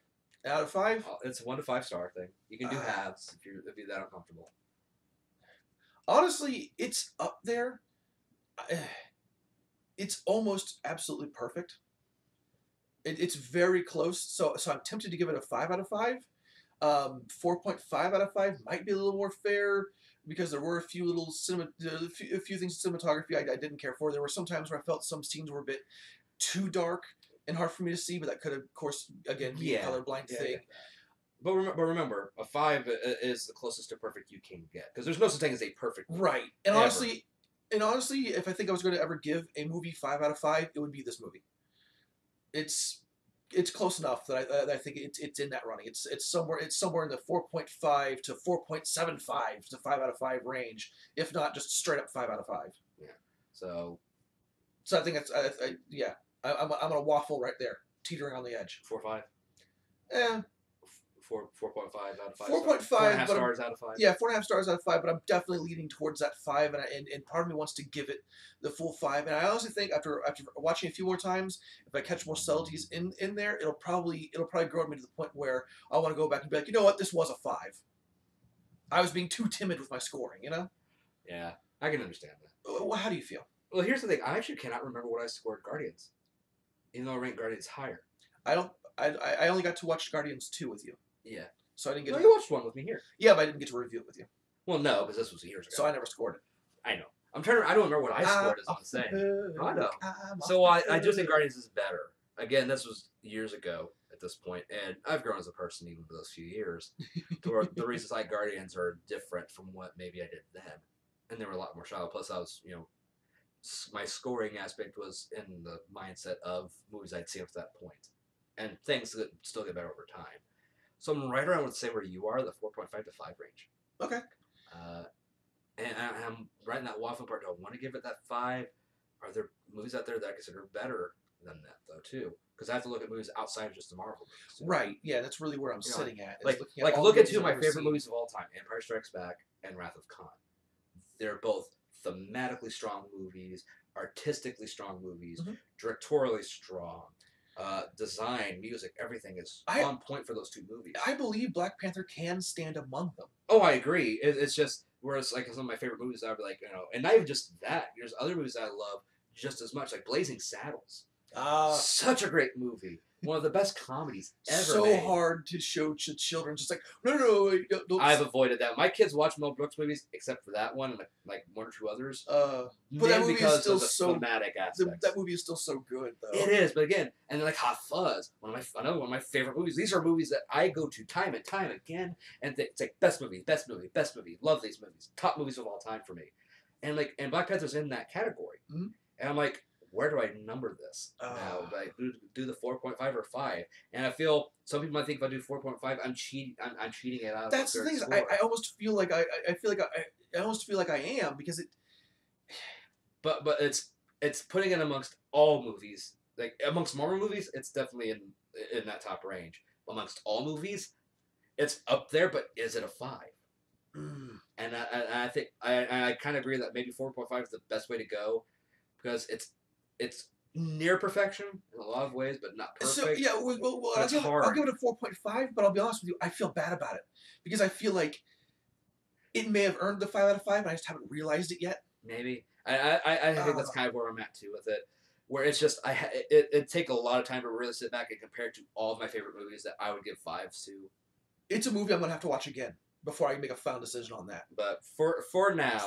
Out of 5? It's a 1 to 5 star thing. You can do halves if you're that uncomfortable. Honestly, it's up there. It's almost absolutely perfect. It's very close. So I'm tempted to give it a 5 out of 5. 4.5 out of 5 might be a little more fair because there were a few little a few things in cinematography I didn't care for. There were some times where I felt some scenes were a bit too dark and hard for me to see, but that could, of course, again, be a colorblind thing. But remember, a 5 is the closest to perfect you can get because there's no such thing as a perfect movie. Right. And honestly, if I think I was going to ever give a movie 5 out of 5, it would be this movie. It's close enough that I think it's in that running. It's somewhere in the 4.5 to 4.75 to 5 out of 5 range, if not just straight up 5 out of 5. Yeah. So I think I'm gonna waffle right there, teetering on the edge. 4.5. 4.5 out of 5. 4.5. 4.5 stars out of 5. Yeah, 4.5 stars out of 5. But I'm definitely leaning towards that 5, and part of me wants to give it the full 5. And I honestly think after watching a few more times, if I catch more subtleties in there, it'll probably grow me to the point where I want to go back and be like, you know what, this was a 5. I was being too timid with my scoring, you know? Yeah, I can understand that. Well, how do you feel? Well, here's the thing. I actually cannot remember what I scored Guardians, even though I ranked Guardians higher. I only got to watch Guardians 2 with you. Yeah. So I didn't get. No, you watched one with me here. Yeah, but I didn't get to review it with you. Well, no, because this was years ago. So I never scored it. I know. I don't remember what I scored. Is what I'm saying. I know. So I do think Guardians is better. Again, this was years ago at this point, and I've grown as a person even for those few years. The reasons I like Guardians are different from what maybe I did then, and they were a lot more shallow. Plus, I was my scoring aspect was in the mindset of movies I'd seen up to that point, and things that still get better over time. So I'm right around with the same where you are, the 4.5 to 5 range. Okay. And I'm right in that waffle part. Do I want to give it that 5? Are there movies out there that I consider better than that, though, too? Because I have to look at movies outside of just the Marvel movies, too. Right. Yeah, that's really where I'm sitting at. Look at 2 of my favorite movies of all time, Empire Strikes Back and Wrath of Khan. They're both thematically strong movies, artistically strong movies, directorially strong. Design, music, everything is on point for those 2 movies. I believe Black Panther can stand among them. Oh, I agree. It's just, whereas like some of my favorite movies, I'd be like, and not even just that. There's other movies that I love just as much, like Blazing Saddles. Such a great movie. One of the best comedies ever so made. Hard to show to children. Just like, no. I've avoided that. My kids watch Mel Brooks movies, except for that one and like 1 or 2 others. But that movie is still so thematic aspects. That movie is still so good, though. It is, but again, and then like Hot Fuzz, another one of my favorite movies. These are movies that I go to time and time again, and it's like best movie. Love these movies, top movies of all time for me, and Black Panther's in that category, and I'm like, where do I number this now? Like, do the 4.5 or 5? And I feel some people might think if I do 4.5, I'm cheating it out. That's the thing. I almost feel like I almost feel like I am because it. But it's putting it amongst all movies. Like amongst Marvel movies, it's definitely in that top range. Amongst all movies, it's up there. But is it a 5? And I think I kind of agree that maybe 4.5 is the best way to go because it's near perfection in a lot of ways, but not perfect. So yeah, I'll give it a 4.5, but I'll be honest with you, I feel bad about it because I feel like it may have earned the 5 out of 5, and I just haven't realized it yet. Maybe I think that's kind of where I'm at too with it, where it's just it'd take a lot of time to really sit back and compare it to all of my favorite movies that I would give 5s to. It's a movie I'm gonna have to watch again before I make a final decision on that. But for now,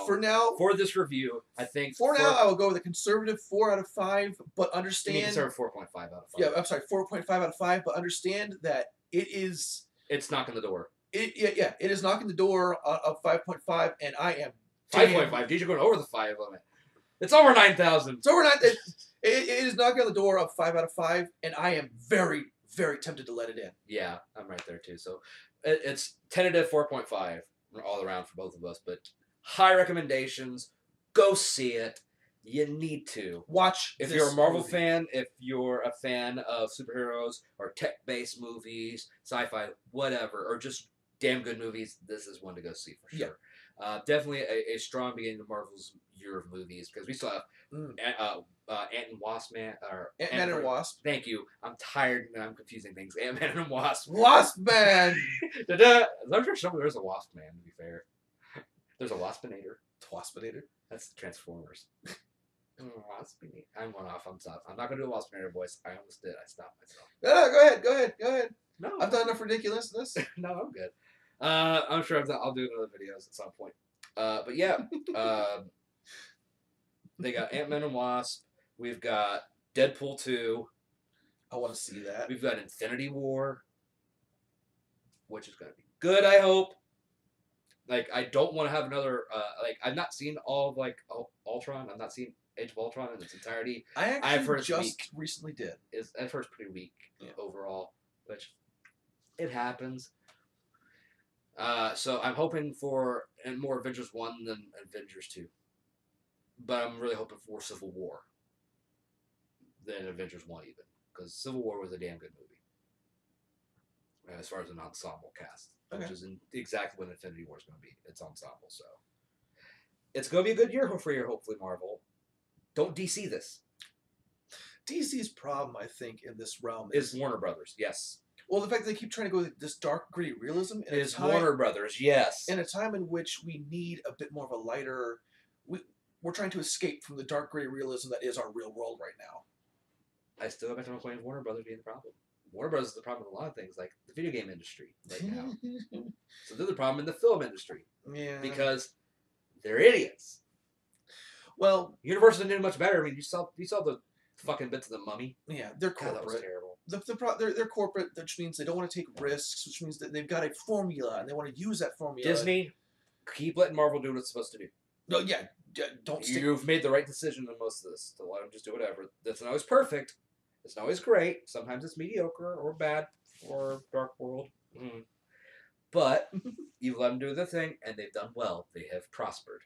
for this review, I think I will go with a conservative 4 out of 5, but understand. You mean conservative 4.5 out of 5. Yeah, I'm sorry, 4.5 out of 5, but understand that it is. It's knocking the door. It is knocking the door of 5.5, and I am 5.5. These are going over the 5 limit. It's over 9,000. It's over 9. It is knocking on the door of 5 out of 5, and I am very, very tempted to let it in. Yeah, I'm right there too. So it's tentative 4.5 all around for both of us, but high recommendations. Go see it. You need to Watch. If you're a Marvel movie. fan, if you're a fan of superheroes or tech-based movies, sci-fi, whatever, or just damn good movies, this is one to go see for sure. Yeah. Definitely a strong beginning of Marvel's year of movies, because we still have Ant and Wasp Man, or Ant-Man and Wasp. Thank you. I'm tired and I'm confusing things. Ant-Man and Wasp. Wasp Man. I'm sure somewhere there's a Wasp Man. To be fair, there's a Waspinator. Waspinator. That's Transformers. Waspinator. I'm going off. I'm not going to do a Waspinator voice. I almost did. I stopped myself. No, go ahead. No, I've done enough ridiculousness. No, I'm good. I'm sure I'll do another videos at some point. But yeah, they got Ant-Man and Wasp. We've got Deadpool 2. I want to see that. We've got Infinity War, which is going to be good, I hope. Like, I don't want to have another, I've not seen all of, Ultron. I've not seen Age of Ultron in its entirety. I've heard just recently did. I've heard it's pretty weak overall, which it happens. So I'm hoping for more Avengers 1 than Avengers 2. But I'm really hoping for Civil War than Avengers 1 even. Because Civil War was a damn good movie. As far as an ensemble cast. Which is exactly what Infinity War is going to be. It's ensemble, so. It's going to be a good year for you, hopefully, Marvel. Don't DC this. DC's problem, I think, in this realm is Warner Brothers, yes. Well, the fact that they keep trying to go with this dark, gritty realism is Warner Brothers, yes. In a time in which we need a bit more of a lighter... We're trying to escape from the dark, gritty realism that is our real world right now. I still go back to my point of Warner Brothers being the problem. Warner Brothers is the problem with a lot of things, like the video game industry right now. So they're the problem in the film industry. Yeah. Because they're idiots. Well, Universal didn't do much better. I mean, you saw the fucking bits of The Mummy. Yeah, they're corporate. God, that was terrible. They're corporate, which means they don't want to take risks, which means that they've got a formula and they want to use that formula. Disney, keep letting Marvel do what it's supposed to do. No, yeah, don't. You've made the right decision in most of this to let them just do whatever. That's not always perfect. It's not always great. Sometimes it's mediocre or bad or Dark World. But you've let them do their thing, and they've done well. They have prospered.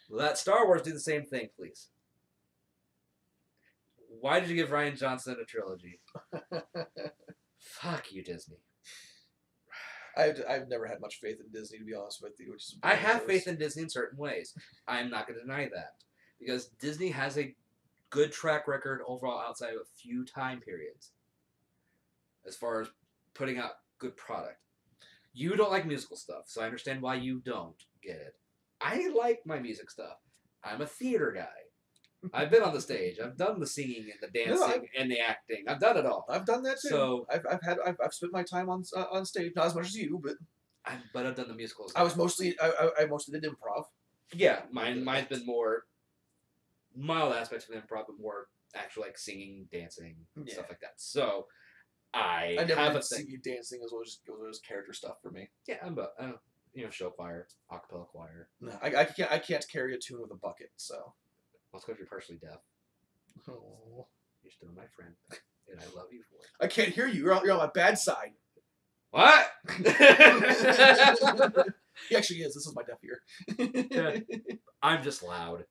Let Star Wars do the same thing, please. Why did you give Rian Johnson a trilogy? Fuck you, Disney. I've never had much faith in Disney, to be honest with you. I have faith in Disney in certain ways. I'm not going to deny that. Because Disney has a good track record overall outside of a few time periods. As far as putting out good product. You don't like musical stuff, so I understand why you don't get it. I like my music stuff. I'm a theater guy. I've been on the stage. I've done the singing and the dancing and the acting. I've done it all. I've done that too. So I've spent my time on stage, not as much as you, but I've done the musicals. I mostly did improv. Yeah, mine's been more mild aspects of improv, but more actual like singing, dancing, stuff like that. So I never have did a thing. singing, dancing as well as character stuff for me. Yeah, show choir, acapella choir. No, I can't carry a tune with a bucket, so. Well, it's because you're partially deaf. Oh. You're still my friend, and I love you for it. I can't hear you. You're on my bad side. What? He actually is. This is my deaf ear. Yeah. I'm just loud.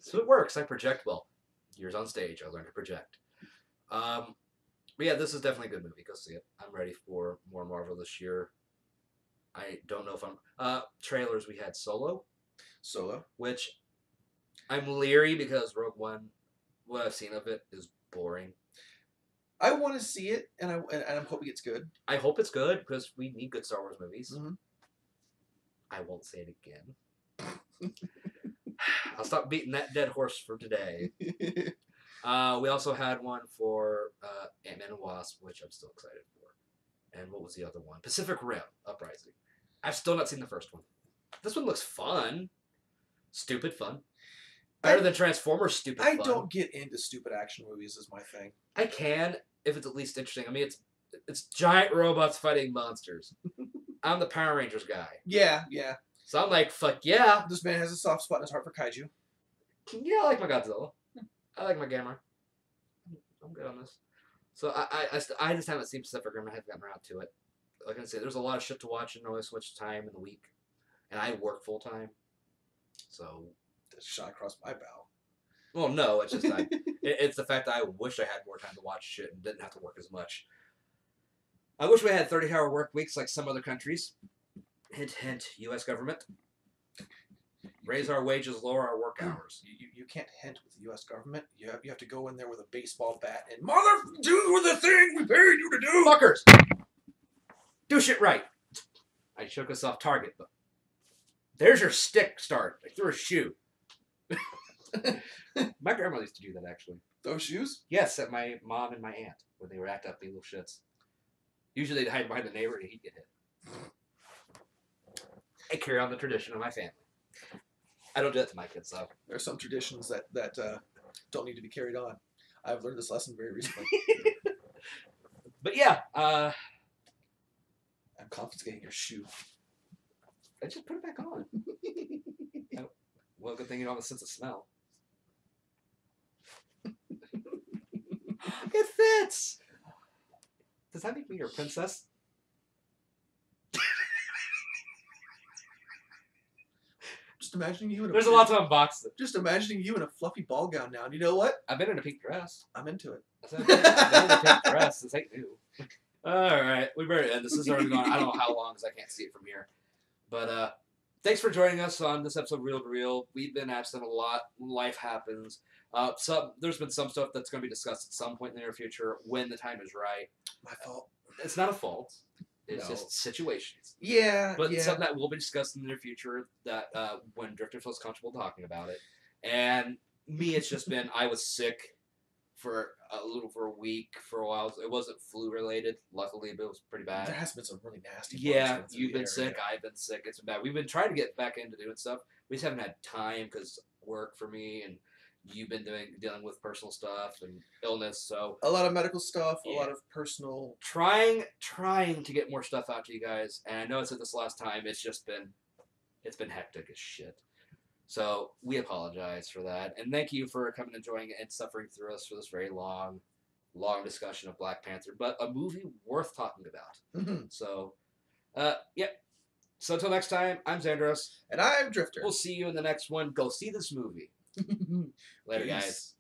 So it works. I project well. Years on stage, I learned to project. But yeah, this is definitely a good movie. Go see it. I'm ready for more Marvel this year. I don't know if I'm... trailers, we had Solo. Which... I'm leery because Rogue One, what I've seen of it, is boring. I want to see it, and I'm hoping it's good. I hope it's good, because we need good Star Wars movies. Mm-hmm. I won't say it again. I'll stop beating that dead horse for today. We also had one for Ant-Man and Wasp, which I'm still excited for. And what was the other one? Pacific Rim Uprising. I've still not seen the first one. This one looks fun. Stupid fun. Better than Transformers stupid fun. I don't get into stupid action movies is my thing. I can, if it's at least interesting. I mean, it's giant robots fighting monsters. I'm the Power Rangers guy. Yeah. So I'm like, fuck yeah. This man has a soft spot in his heart for kaiju. Yeah, I like my Godzilla. I like my Gamera. I'm good on this. So I just haven't seen Pacific Rim. I haven't gotten around to it. Like I said, there's a lot of shit to watch and always switch time in the week. And I work full time. So. That's shot across my bow. Well, no, it's just it's the fact that I wish I had more time to watch shit and didn't have to work as much. I wish we had 30-hour work weeks like some other countries. Hint, hint, U.S. government. Raise our wages, lower our work hours. You can't hint with the U.S. government. You have to go in there with a baseball bat and do the thing we paid you to do. Fuckers! Do shit right. I shook us off target, but there's your stick start. I threw a shoe. My grandma used to do that, actually. Those shoes? Yes, at my mom and my aunt when they were act up, the little shits. Usually they'd hide behind the neighbor and he'd get hit. I carry on the tradition of my family. I don't do that to my kids, though. There are some traditions that don't need to be carried on. I've learned this lesson very recently. But yeah, I'm confiscating your shoe. I just put it back on. Well, good thing you don't have a sense of smell. It fits! Does that make me your princess? Just imagining you in a... There's a lot to unbox. Just imagining you in a fluffy ball gown now. And you know what? I've been in a pink dress. I'm into it. I've been in a pink dress. This ain't new. Alright, we better end. This is already going, I don't know how long because I can't see it from here. But, thanks for joining us on this episode of Real to Real. We've been absent a lot. Life happens. There's been some stuff that's going to be discussed at some point in the near future when the time is right. My fault. It's not a fault. It's just situations. Yeah, but something that will be discussed in the near future that when Drifter feels comfortable talking about it. And me, it's just been, I was sick for a week for a while. It wasn't flu related, luckily, but it was pretty bad. There has been some really nasty. Yeah, you've been sick. I've been sick. It's been bad. We've been trying to get back into doing stuff. We just haven't had time because work for me and you've been dealing with personal stuff and illness. So a lot of medical stuff, a lot of personal. Trying to get more stuff out to you guys. And I know I said this last time. It's been hectic as shit. So we apologize for that, and thank you for coming and joining and suffering through us for this very long discussion of Black Panther, but a movie worth talking about. Mm-hmm. So, yeah. So until next time, I'm Zandrous. And I'm Drifter. We'll see you in the next one. Go see this movie. Later, guys.